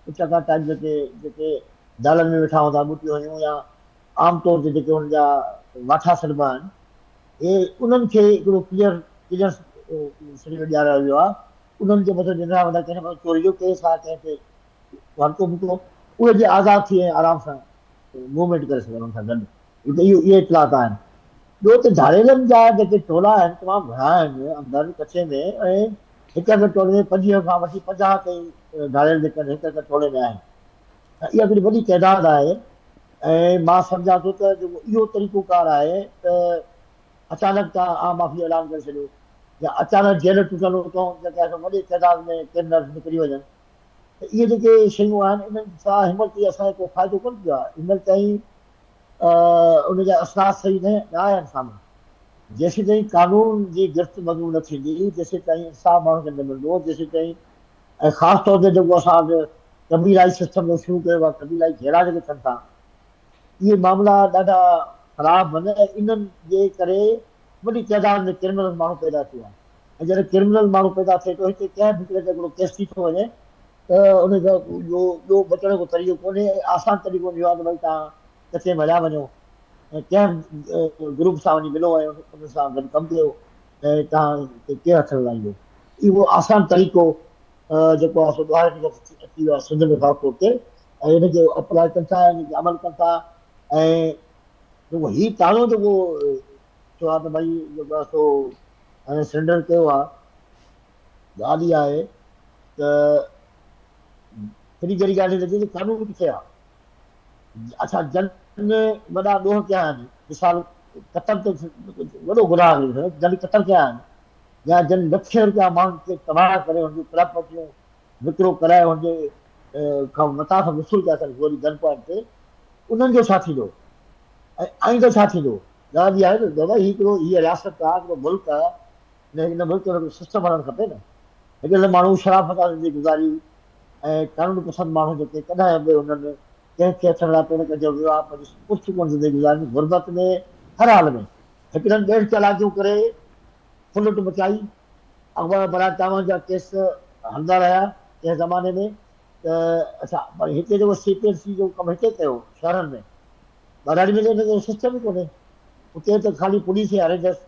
उचका टाइप जेके दालनि में वेठा हूंदा ॿुटियूं हुयूं या आमतौर ते जेके हुन जा वाठा सॾिबा आहिनि, इहे उन्हनि खे हिकिड़ो क्लियर सॼो ॾियारियो वियो आहे। उन्हनि जे मथां ॾिना वेंदा, कंहिंजे मथां चोरी जो केस आहे, कंहिंखे वरितो मुकियो, उहे जे आज़ादु थी ऐं आराम सां मूवमेंट करे सघनि हुन सां गॾु। इहे इतलात आहिनि। ॿियो त धाड़ेलनि जा जेके टोला आहिनि तमामु घणा आहिनि अंदरि कचे में, ऐं हिक हिक टोले में 25 खां वठी 50 ताईं धाड़ेल जेके आहिनि हिक हिक टोले में आहिनि। इहा हिकिड़ी वॾी तइदाद आहे। ऐं मां सम्झां थो त जेको इहो तरीक़ोकार आहे त अचानक तव्हां आम माफ़ी ऐलान करे छॾियो, या अचानक जेल टुटल हुतां जेके वॾी तइदाद में क्रिमिनल्स निकिरी वञनि, त इहे जेके शयूं आहिनि इन्हनि सां हिनमहिल ताईं असांखे को फ़ाइदो कोन पियो आहे। हिनमहिल ताईं उनजा असरात सही न आया आहिनि साम्हूं। जेसीं ताईं कानून जी गिरफ़्त मज़बूत न थींदी, जेसीं ताईं इंसाफ़ माण्हू खे न मिलंदो, जेसीं ताईं, ऐं ख़ासि तौर ते जेको असां वटि कबीलाई सिस्टम जो शुरू कयो आहे, कबीलाई घेरा जेके थियनि था, इहे मामला ॾाढा ख़राबु आहिनि। ऐं इन्हनि जे करे वॾी तइदाद में क्रिमिनल माण्हू पैदा थियो आहे। ऐं जॾहिं क्रिमिनल माण्हू पैदा थिए थो, हिते कंहिं बि हिकिड़े ते हिकिड़ो केस थी थो वञे, त उनजो ॿियो बचण जो तरीक़ो कोन्हे। आसान तरीक़ो इहो आहे त भई तव्हां कचे में हलिया वञो ऐं कंहिं ग्रुप सां वञी मिलो ऐं उन सां गॾु कमु कयो ऐं तव्हां केरु हथ हलाईंदो। इहो आसान तरीक़ो जेको आहे सो ॿाहिरि अची वियो आहे सिंध में ख़ासि तौर ते, ऐं हिनखे अप्लाई कनि था, हिनखे अमल कनि था। ऐं जेको हीउ ताणो जेको चयो आहे त भई जेको आहे सो हाणे सरेंडर कयो आहे, ॻाल्हि इहा आहे त कॾहिं कहिड़ी ॻाल्हि लॻे त कानून किथे आहे। अच्छा, जन वॾा ॾोह कया आहिनि, मिसाल क़तल ते वॾो गुनाह जन क़तल कया आहिनि, या जन लखे रुपया माण्हुनि खे तबाह करे हुनजी प्रॉपर्टियूं विकिरो कराए हुनजे खां मथां खां वसूल कया अथनि गोरी गन पॉइंट ते, उन्हनि जो छा थींदो? ऐं आईंदो छा थींदो? ॻाल्हि इहा आहे न दादा, हीअ रियासत आहे, हिकिड़ो मुल्क आहे, हिन मुल्क में सिस्टम हलणु खपे न। हिकिड़े माण्हू शराफ़त सां ज़िंदगी गुज़ारी, ऐं कानून पसंदि माण्हू जेके कॾहिं बि हुननि कंहिंखे अचण लाइ पिण कजो वियो आहे, पंहिंजी पुरसुकून ज़िंदगी गुज़ारी गुरबत में हर हाल में। हिकिड़नि ॾेढ चालाकियूं करे फुलट मचाई, अखबार भला चावनि जा केस हलंदा रहिया कंहिं ज़माने में। त अच्छा, पर हिते जेको CPC जो कमु हिते कयो शहरनि में, बराड़ी में जो सिस्टम ई कोन्हे। उते त ख़ाली पुलिस ई अरेंजर्स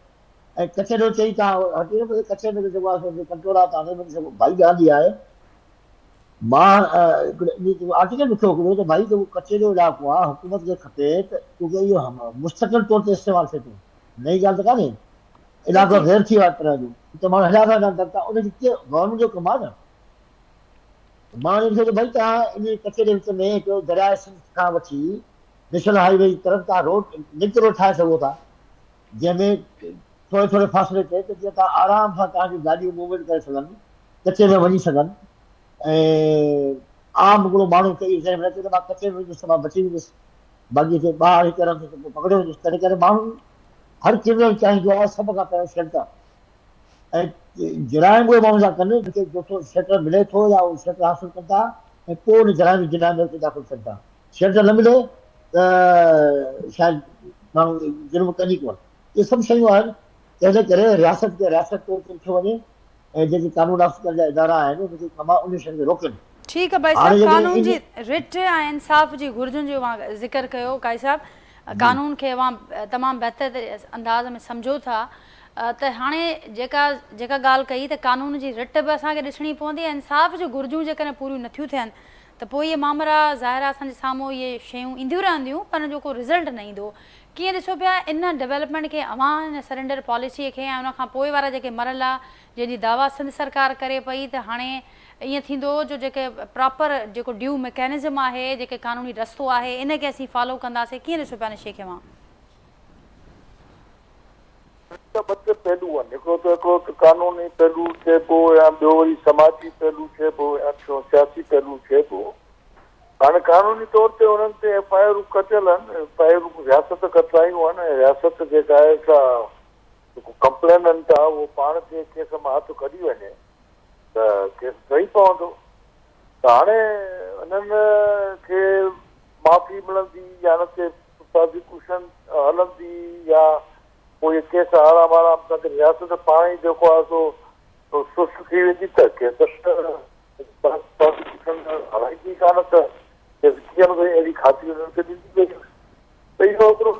ऐं कचहरो चई था हटी न, कचहरे में जेको आहे कंट्रोल आहे तव्हां भाई। ॻाल्हि इहा आहे, मां आर्टिकल लिखियो हिकिड़ो त भाई जेको कचे जो इलाइक़ो आहे, हुकूमत खे खपे त क्योंकि इहो मुस्तक़िल तौर ते इस्तेमालु थिए थो, नई ॻाल्हि त कान्हे, इलाइक़ो गैर थी वियो आहे तरह जो, त माण्हू हलिया था वञनि, उनखे कीअं गवर्नमेंट जो कमु आहे न। मां लिखियो त भई तव्हां इन कचे जे विच में हिकिड़ो दरियाए सिंध खां वठी नेशनल हाईवे जी तरफ़ तव्हां रोड लिंक रोड ठाहे सघो था, जंहिंमें थोरे थोरे फ़ासिले ते, त जीअं तव्हां आराम सां तव्हांजी गाॾियूं मूवमेंट करे सघनि, कचे में वञी सघनि। ऐं आम हिकिड़ो माण्हू कई अचे त मां कचे में वञुसि त मां बची वेंदुसि, बाक़ी ॿाहिरि हिकु रंग पकड़ियो वेंदुसि। तॾहिं करे माण्हू हर क्रिमिनल चाहींदो आहे सभ खां पहिरियों शेल्टर, ऐं जुराइम उहे माण्हू था कनि जेको शेल्टर मिले थो या उहो शेल्टर हासिलु कनि था, ऐं पोइ उन जुराइम जी जिनाइम ते दाख़िल थियनि था। शेल्टर न मिले त शायदि माण्हू जुर्म कनि कोन। इहे सभु शयूं आहिनि, तंहिंजे करे रियासत खे रियासत तौर ते ॾिठो वञे, ऐं जेके कानून नाफ़ करण जा इदारा आहिनि उनखे कम आहे उन शयुनि खे रोकनि। ठीकु आहे भाई साहब, कानून जी रिट ऐं इंसाफ़ जी घुरिजुनि जो मां ज़िक्र कयो। काई साहब, कानून खे तमामु बहितर अंदाज़ में सम्झो था, त हाणे जेका ॻाल्हि कई त कानून जी रिट बि असांखे ॾिसणी पवंदी ऐं इंसाफ़ जी घुरिजूं जेकॾहिं पूरियूं नथियूं थियनि त पोइ इहे मामला ज़ाहिर आहे असांजे साम्हूं इहे शयूं ईंदियूं रहंदियूं, पर जो को रिज़ल्ट न ईंदो। कीअं ॾिसो पिया इन डेवलपमेंट खे, अवां हिन सरेंडर पॉलिसीअ खे ऐं उनखां पोइ वारा जेके मरल आहे जंहिंजी दावा सिंध सरकार करे पई त हाणे ईअं थींदो जो जेके प्रॉपर जेको ड्यू मैकेनिज़म आहे, जेके क़ानूनी रस्तो आहे, इनखे असीं फॉलो कंदासीं। कीअं ॾिसो पिया इन शइ खे? मां ॿ पहलू आहिनि, हिकिड़ो त कानूनी पहलू चइबो या ॿियो वरी समाजी पहलू चइबो या सियासी पहलू चइबो। हाणे कानूनी तौर ते हुननि ते FIR कटियल आहिनि, FIR रियासत कटरायूं आहिनि, ऐं रियासत जेका आहे सा जेको कंप्लेनेंट आहे उहो पाण खे केस मां हथु कढी वञे त केस सही पवंदो। त हाणे हिननि खे माफ़ी मिलंदी या हिन ते प्रोसिक्यूशन हलंदी या पोइ केस आराम आराम सां रियासत पाण ई जेको आहे सो सुस्त थी वेंदी त केस प्रोसिक्यूशन हलाईंदी कान, त अहिड़ी खातिरी हुननि खे ॾिनी वई त इहो हिकिड़ो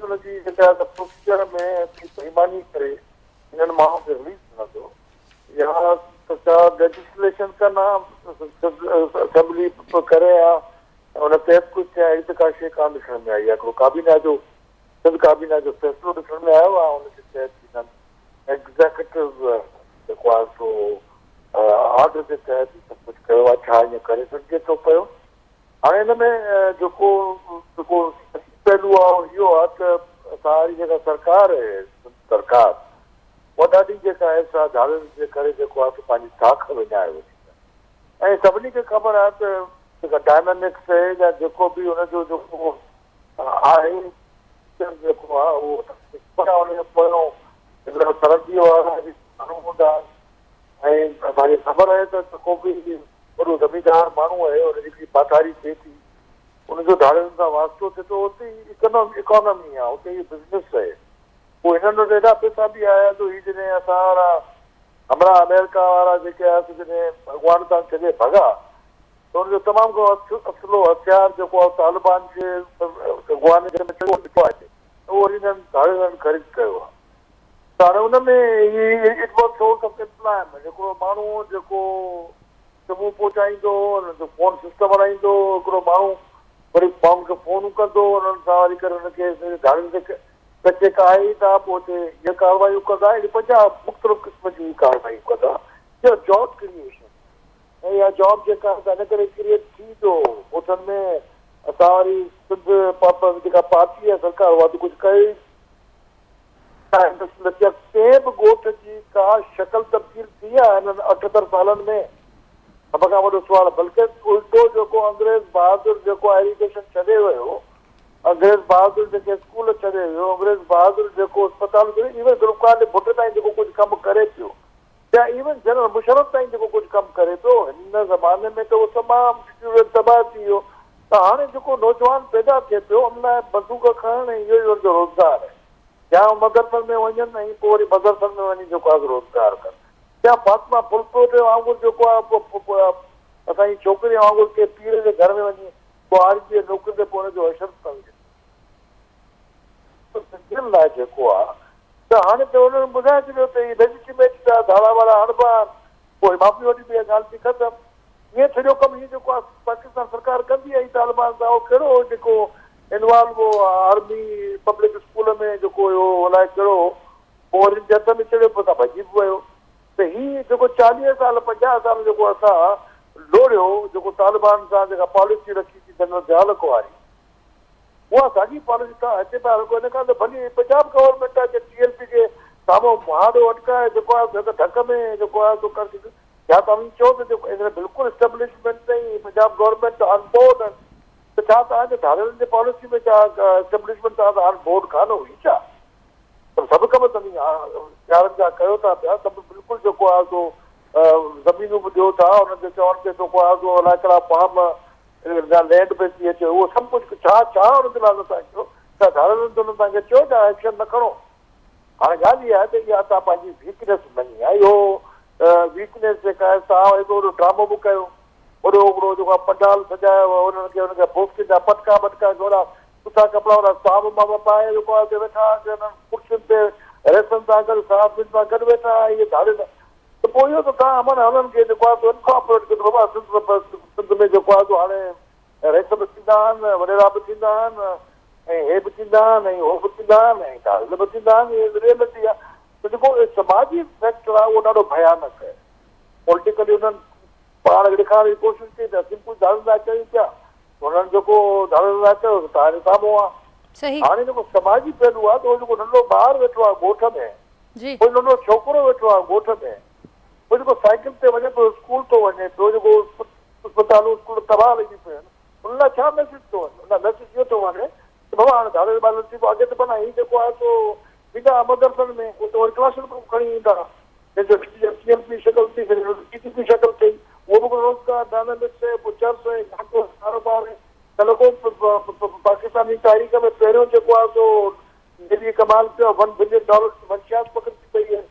हुनजी जेका प्रोसीजर में बेईमानी करे हिननि माण्हुनि खे रिलीज़ कंदो या लेजिस्लेशन कनि असेंबली करे हुन तहत कुझु थिया अहिड़ी त का शइ कान ॾिसण में आई आहे। हिकिड़ो काबीना जो सिंध काबीना जो फ़ैसिलो ॾिसण में आयो आहे, हुनजे तहत हिननि एग्ज़ेक्यूटिव जेको आहे सो ऑर्डर जे तहत सभु कुझु कयो आहे। छा ईअं करे सघिजे थो पियो? हाणे हिन में जेको पहलू आहे इहो आहे त असांजी जेका सरकार आहे सरकार उहा ॾाढी जेका आहे सा धारनि जे करे जेको आहे पंहिंजी ताक़ विञाए वठी ऐं सभिनी खे ख़बर आहे त जेका डायनामिक्स आहे या जेको बि हुनजो जेको आहे जेको आहे उहो हुनजो पोयों हिकिड़ो तरक़ी वारा माण्हू हूंदा ऐं असांखे ख़बर आहे त जेको बि वॾो ज़मीदार माण्हू आहे हुनजी हिकिड़ी पाठारी थिए थी हुनजो धारनि सां वास्तो थिए थो, हुते ई इकोनॉमी आहे, हुते ई बिज़नेस आहे। पोइ हिननि वटि एॾा पैसा बि आया त हीअ जॾहिं असां वारा हमरा अमेरिका वारा जेके आहे जॾहिं भॻवान तां छॾे भॻा त हुनजो तमामु घणो असलो हथियार जेको आहे तालिबान जे भॻवान जे में ॾिठो आहे उहो हिननि धारनि ख़रीद कयो आहे। त हाणे हुन में it was source of employment. हिकिड़ो माण्हू जेको चङो पहुचाईंदो हुनजो फोन सिस्टम हलाईंदो, हिकिड़ो माण्हू वरी माण्हुनि खे फ़ोन कंदो हुननि सां वरी करे हुनखे धारनि ते कचे आहे था पोइ हुते इहे कारवायूं कंदा, अहिड़ी 50 मुख़्तलिफ़ क़िस्म जी कारवायूं कंदा। इहा जॉब क्रिएशन ऐं इहा जॉब जेका हिन करे क्रिएट थी थो ॻोठनि में असां वरी सिंध जेका पार्टी आहे सरकार उहा त कुझु करे कंहिं बि ॻोठ जी का शकल तब्दील थी आहे हिननि 78 सालनि में? सभ खां वॾो सुवालु। बल्कि उल्टो जेको अंग्रेज़ बहादुर जेको एजुकेशन छॾे वियो, अंग्रेज़ बहादुर जेके स्कूल छॾे वियो, अंग्रेज़ बहादुर जेको अस्पताल इवन गुरुकार जे पुट ताईं जेको कुझु कमु करे पियो या इवन जनरल मुशर्रफ ताईं जेको कुझु कमु करे पियो हिन ज़माने में त उहो तमामु तबाह थी वियो। त हाणे जेको नौजवान पैदा थिए पियो हुन लाइ बंदूक खणणु इहो ई हुनजो रोज़गार आहे। या मदरसनि में वञनि ऐं पोइ वरी मदरसनि में वञी जेको आहे रोज़गार कनि, या फातिमा फुलको वांगुरु जेको आहे असांजी छोकिरीअ वांगुरु के पीर जे घर में वञी ॿुहारी जी नौकिरी ते पोइ हुनजो अशर कजे लाइ जेको आहे त हाणे त हुननि ॿुधाए छॾियो त हीअ लेजिटिमेट धारा वारा हणिबा पोइ माफ़ी वठी बि ॻाल्हि थी ख़तमु। ईअं सॼो कमु हीअ जेको आहे पाकिस्तान सरकार कंदी आहे तालिबान सां उहो कहिड़ो जेको इनवॉल्व हो आर्मी पब्लिक स्कूल में जेको हुयो अलाए कहिड़ो पोइ वरी जत में चढ़ियो पोइ त भॼी बि वियो। त हीअ जेको 40 साल 50 साल जेको असां लोड़ियो जेको तालिबान सां जेका पॉलिसी रखी थी जनरल ज़ियाउल वारी उहा साॻी पॉलिसी खां अचे पिया हिन खां त भली पंजाब गवर्नमेंट आहे TLP खे साम्हूं मुहाड़ो अटकाए जेको आहे ढक में जेको आहे या तव्हां चओ त जेको हिन बिल्कुलु एस्टेब्लिशमेंट ताईं पंजाब गवर्नमेंट ऑन बोर्ड आहिनि त छा तव्हांजे धारनि जे पॉलिसी में छा एस्टेब्लिशमेंट तव्हां ऑन बोर्ड कान हुई छा? सभु कम तव्हांनि जा कयो था पिया, सभु बिल्कुलु जेको आहे सो ज़मीनूं बि ॾियो था हुनजे चवण ते जेको आहे सो अलाए कहिड़ा फार्म लैंड पे थी अचे उहो सभु कुझु छा हुनजे लाइ नथा कयो त धारनि ते हुन तव्हांखे चयो था एक्शन न खणो। हाणे ॻाल्हि इहा आहे त इहा तव्हां पंहिंजी वीकनेस मञी आहे। इहो वीकनेस जेका आहे तव्हां हेॾो वॾो ड्रामो बि कयो, वॾो हिकिड़ो जेको आहे पंडाल सजायो हुनखे हुनखे बोस्के जा पटका घोड़ा सुठा कपिड़ा वारा साहब मां पाए जेको आहे वेठा कुर्सियुनि ते रेसनि सां गॾु साहबियुनि सां गॾु वेठा इहे धारे त पोइ इहो त तव्हां अमन हुननि खे जेको आहे इनकॉर्पोरेट कयो बाबा सिंध में जेको आहे हाणे रेस बि थींदा आहिनि, वॾेरा बि थींदा आहिनि ऐं हे बि थींदा आहिनि ऐं हो बि थींदा आहिनि ऐं दाल बि थींदा आहिनि। रियलिटी आहे त जेको समाजी फैक्टर आहे उहो ॾाढो भयानक आहे। पॉलिटिकली हुननि पाण ॾेखारण जी कोशिशि कई त असीं कुझु धारनि लाइ कयूं पिया, हुननि जेको धारनि लाइ कयो तव्हांजे साम्हूं आहे। हाणे जेको समाजी पहलू आहे त उहो जेको नंढो ॿार वेठो आहे ॻोठ में, कोई नंढो छोकिरो वेठो आहे ॻोठ में, उहो जेको साइकिल ते वञे पियो स्कूल थो वञे पियो, जेको अस्पतालूं स्कूल तबाह लॻी पियूं आहिनि, हुन लाइ छा मैसेज थो वञे? हुन मैसेज इहो थो वञे त बाबा हाणे धारे ॿार थी पोइ अॻे त माना हीउ जेको आहे सो ईंदा मदरसनि में उते वरी क्लासरूम खणी ईंदा TLP शकल थी TTP शकल थी उहो बि रोज़गार डायनामिक्स आहे पोइ चर्च आहे कारोबार आहे त लॻो पाकिस्तानी तारीख़ में पहिरियों जेको आहे सो दिल्ली कमाल पियो $1 बिलियन मंशियात पकड़जी पई आहे।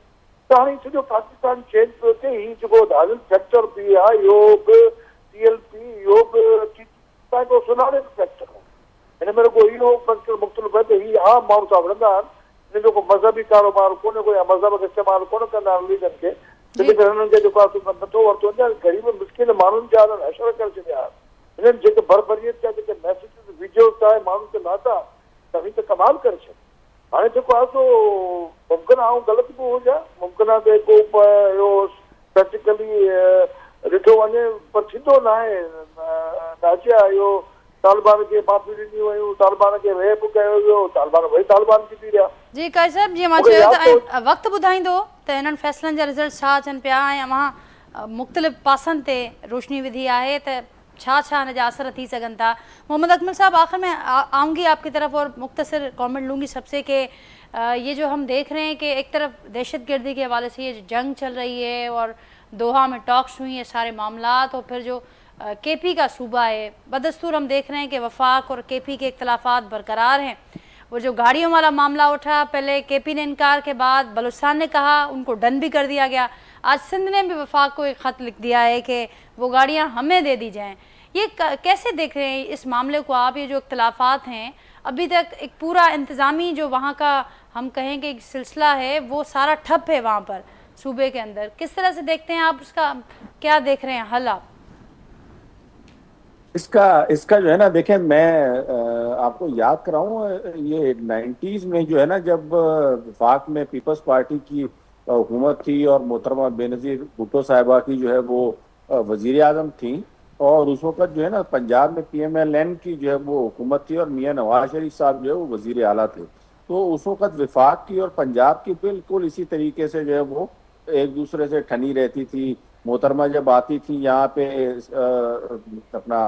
त हाणे सॼो पाकिस्तान चेंज पियो थिए। हीउ जेको धार्मिक सेक्टर बि आहे इहो बि TLP इहो बि को सुनाने फैक्टर है इन में को इहो मुख़्तलिफ़ है त ही आम माण्हू सां विढ़ंदा आहिनि इन जो को मज़हबी कारोबार कोन्हे को या मज़हब खे इस्तेमालु कोन कंदा आहिनि लीडरनि खे लेकिन हिननि खे जेको आहे नथो वरितो वञे ग़रीब मिसकिन माण्हुनि जा हशर करे छॾिया हिननि जेके भरभरियत जा जेके मैसेजिस वीडियोस आहे माण्हुनि खे लाथा त ही त कमाल करे छॾियो हाणे जेको आहे सो मुमकिन आहे ग़लति बि हुजे मुमकिन आहे त को इहो प्रैक्टिकली ॾिठो वञे पर थींदो न आहे नाजिया इहो तालिबान खे माफ़ी ॾिनियूं वयूं तालिबान खे रेप कयो वियो तालिबान वरी तालिबान थी थी रहिया जी काई साहब जीअं मां चयो त वक़्तु ॿुधाईंदो त हिननि फ़ैसिलनि जा रिज़ल्ट छा अचनि पिया ऐं अव्हां मुख़्तलिफ़ पासनि ते रोशनी विधी आहे त छा छा हिन जा असर थी सघनि था। मोहम्मद अकमल साहब आखिर में आऊँगी आपकी तरफ और मुख्तसर कमेंट लूँगी सबसे कि ये जो हम देख रहे हैं कि एक तरफ दहशतगर्दी के हवाले से ये जो जंग चल रही है और दोहा में टॉक्स हुई है सारे मामलात और फिर जो केपी का सूबा है बदस्तूर हम देख रहे हैं कि वफाक और केपी के इख्तलाफात बरकरार हैं। वो जो गाड़ियों वाला मामला उठा पहले केपी ने इनकार के बाद बलूचिस्तान ने कहा उनको डन भी कर दिया गया। आज सिंध ने भी वफाक को एक ख़त लिख दिया है कि वो गाड़ियाँ हमें दे दी जाएँ। ये कैसे देख रहे हैं इस मामले को आप ये जो इख्तलाफात हैं अभी तक एक पूरा इंतज़ामी जो वहाँ का हम कहें कि एक सिलसिला है वो सारा ठप है वहाँ पर सूबे के अंदर किस तरह से देखते हैं आप उसका क्या देख रहे हैं हल आप? इसका जो है ना देखें मैं आपको याद कराऊं ये 90s में जो है ना जब वफाक में पीपल्स पार्टी की हुकूमत थी और मोहतरमा बेनज़ीर भुट्टो साहिबा की जो है वो वज़ीर आज़म थी और उस वक्त जो है ना पंजाब में PMLN की जो है वो हुकूमत थी और मियां नवाज शरीफ साहब जो है वो वज़ीर आला थे। तो उस वक्त वफाक की और पंजाब की बिल्कुल इसी तरीके से जो है वो एक दूसरे से ठनी रहती थी। मोहतरमा जब आती थी यहाँ पे अपना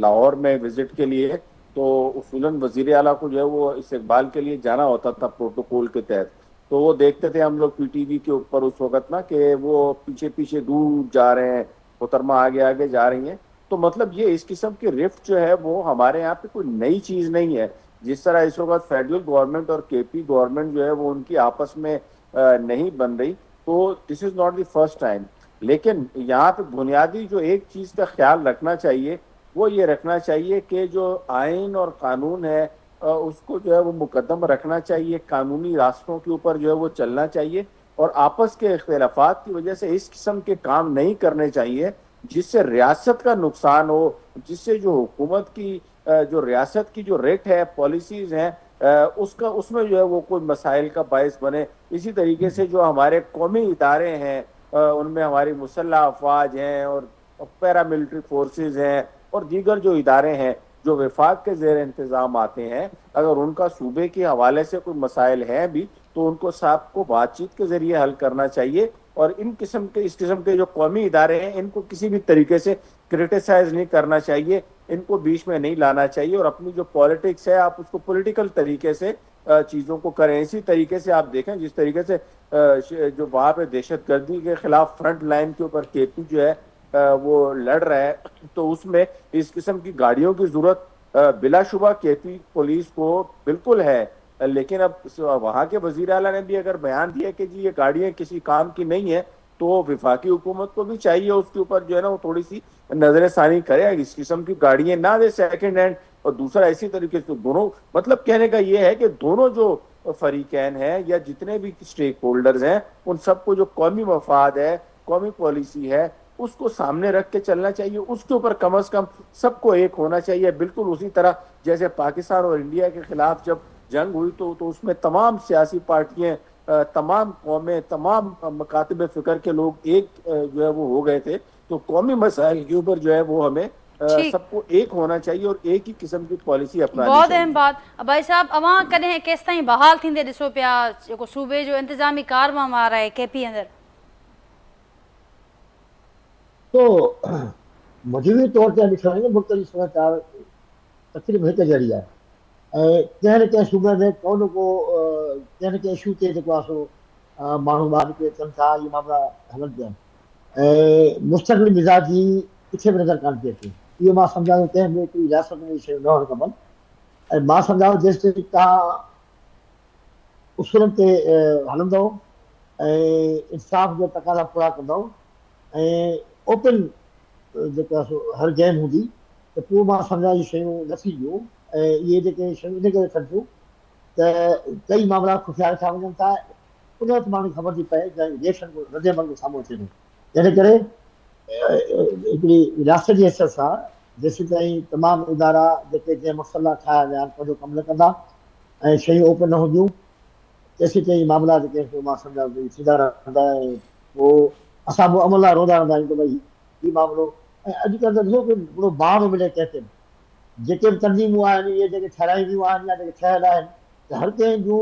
लाहौर में विजिट के लिए तो उसूलन वज़ीर आला को जो है वो इस्तकबाल के लिए जाना होता था प्रोटोकॉल के तहत। तो वो देखते थे हम लोग PTV के ऊपर उस वक्त ना कि वो पीछे पीछे दूर जा रहे हैं मोहतरमा आगे आगे जा रही हैं। तो मतलब ये इस किस्म की रिफ्ट जो है वो हमारे यहाँ पे कोई नई चीज़ नहीं है। जिस तरह इस वक्त फेडरल गवर्नमेंट और KP गवर्नमेंट जो है वो उनकी आपस में नहीं बन रही तो this is not the first time. लेकिन यहाँ पे बुनियादी जो एक चीज़ का ख्याल रखना चाहिए वो ये रखना चाहिए कि जो आइन और कानून है उसको जो है वो मुकद्दम रखना चाहिए कानूनी रास्तों के ऊपर जो है वो चलना चाहिए और आपस के इख्तिलाफात की वजह से इस किस्म के काम नहीं करने चाहिए जिससे रियासत का नुकसान हो जिससे जो हुकूमत की जो रियासत की जो रेट है पॉलिसीज़ हैं उसका उसमें जो है वो कोई मसाइल का बायस बने। इसी तरीके से जो हमारे कौमी इदारे हैं उनमें हमारी मुसल्लह अफवाज हैं और पैरामिलिट्री फोर्सेस हैं और दीगर जो इदारे हैं जो वफाक के ज़ेर इंतज़ाम आते हैं अगर उनका सूबे के हवाले से कोई मसाइल हैं भी तो उनको साहब को बातचीत के ज़रिए हल करना चाहिए और इस किस्म के जो कौमी इदारे हैं इनको किसी भी तरीके से क्रिटिसाइज नहीं करना चाहिए इनको बीच में नहीं लाना चाहिए और अपनी जो पॉलिटिक्स है आप उसको पॉलिटिकल तरीके से चीज़ों को करें। इसी तरीके से आप देखें जिस तरीके से जो वहाँ पे दहशतगर्दी के खिलाफ फ्रंट लाइन के ऊपर KP जो है वो लड़ रहा है तो उसमें इस किस्म की गाड़ियों की जरूरत बिलाशुबा KP पुलिस को बिल्कुल है। लेकिन अब वहाँ के वज़ीर आला ने भी अगर बयान दिया कि जी ये गाड़ियाँ किसी काम की नहीं है तो वफाकी हुकूमत को भी चाहिए उसके ऊपर जो है ना वो थोड़ी सी नजरसानी करे इस किस्म की गाड़ियाँ ना दे सेकेंड हैंड। और दूसरा इसी तरीके से दोनों मतलब कहने का ये है कि दोनों जो फरीकैन हैं या जितने भी स्टेक होल्डर्स हैं उन सबको जो कौमी मफाद है कौमी पॉलिसी है उसको सामने रख के चलना चाहिए उसके ऊपर कम से कम सबको एक होना चाहिए। बिल्कुल उसी तरह जैसे पाकिस्तान और इंडिया के खिलाफ जब जंग हुई तो उसमें तमाम सियासी पार्टियां तमाम कौमें तमाम मकातब फ़िक्र के लोग एक जो है वो हो गए थे। तो कौमी मसाइल के ऊपर जो है वो हमें सबको एक होना चाहिए और एक ही किस्म की पॉलिसी अपनानी चाहिए। बहुत अहम बात भाई साहब अवां कॾहिं केसि ताईं बहाल थींदे ॾिसो पिया जेको सूबे जो इंतज़ामी कारवां वार आहे KP अंदरि? तो मजबूरी तौर ते ॾिसण में मुख़्तलिफ़ समाचार तक़रीब हिक जहिड़ी आहे ऐं कंहिं न कंहिं सूबे में को न को कंहिं न कंहिं इशू ते जेको आहे सो माण्हू ॿार पिए अचनि था इहे मामला हलनि पिया ऐं मुस्तक़िल मिज़ाजी किथे बि नज़र कान थी अचे। इहो मां सम्झां थो कंहिं बि हिकिड़ी रियासत में शयूं न हुअणु खपनि ऐं मां सम्झां थो जेसिताईं तव्हां उसूलनि ते हलंदव ऐं इंसाफ़ जो तक़ाज़ा पूरा कंदव ऐं ओपन जेको आहे सो हर गेम हूंदी त पोइ मां सम्झां इहे शयूं न थींदियूं ऐं इहे जेके शयूं इन करे थियनि थियूं त कई मामला खुफिया रखिया वञनि था उन वक़्तु माण्हू खे ख़बर थी पए त रिएक्शन को रद्दमल साम्हूं अचे थो जंहिं करे हिकिड़ी रियासत जी हैसियत सां जेसीं ताईं तमामु इदारा जेके जंहिं मक़सद लाइ ठाहिया विया आहिनि पंहिंजो कमु न कंदा ऐं शयूं ओपन न हूंदियूं तेसीं ताईं मामला जेके मां सम्झां भई थींदा रहंदा ऐं पोइ असां पोइ अमल लाइ रोंदा रहंदा आहियूं त भई हीउ मामिलो ऐं अॼुकल्ह त ॾिसो कि हिकिड़ो बाण मिले कंहिंखे जेके बि तंज़ीमूं आहिनि इहे जेके ठहिराईंदियूं आहिनि या जेके ठहियल आहिनि त हर कंहिं जूं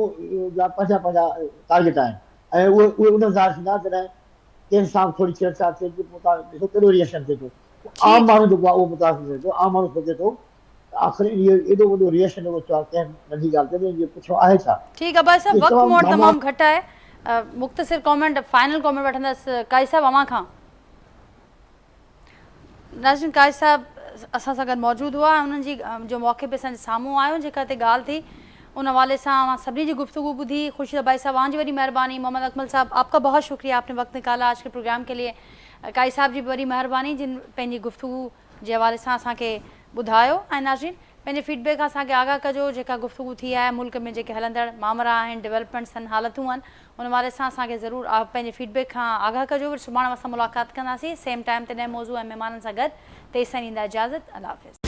जा पंहिंजा पंहिंजा टारगेट आहिनि ऐं उहे उन ज़ाहिर थींदा जॾहिं कंहिं सां थोरी छेड़छाड़ थिए थी पोइ तव्हां ॾिसो केॾो रिएक्शन थिए थो आम ठीकु माण्हू जेको आहे उहो मुतासिर थिए थो आम माण्हू सोचे थो आख़िर इहो एॾो वॾो रिएक्शन जेको थियो आहे कंहिं नंढी ॻाल्हि ते इहे पुछो आहे छा ठीकु आहे भाई साहब, इहे वक़्तु मूं वटि मामला तमामु घटि आहे। मुख़्तसिर कॉमेंट, फाइनल कॉमेंट वठंदसि काई साहब अव्हां खां। नाज़रीन, काई साहब असां सां गॾु मौजूदु हुआ, उन्हनि जी जो मौक़े पे असांजे साम्हूं आयो जेका हिते ॻाल्हि थी उन हवाले से सभी की गुफ्तगू बुधी। खुर्शीद भाई साहब वहाँ बड़ी मेहरबानी। मोहम्मद अकमल साहब आपका बहुत शुक्रिया, आपने वक्त निकाला आज के प्रोग्राम के लिए। काई साहब जी बड़ी मेहरबानी जिन पंहिंजी गुफ्तगू के हवाले से असांखे ॿुधायो। ऐं नाज़रीन पंहिंजे फीडबैक असांखे आगाह कजो, जेका गुफ्तगू थी आहे मुल्क में जेके हलंदड़ मामला आहिनि, डेवलपमेंट्स आहिनि, हालतूं आहिनि, उन हवाले सां असांखे ज़रूरु पंहिंजे फीडबैक खां आगाह कजो। सुभाणे असां मुलाक़ात कंदासीं सेम टाइम ते नए मौज़ू ऐं महिमाननि सां गॾु। तेसिताईं ॾींदा इजाज़त। अल्लाह हाफ़िज़।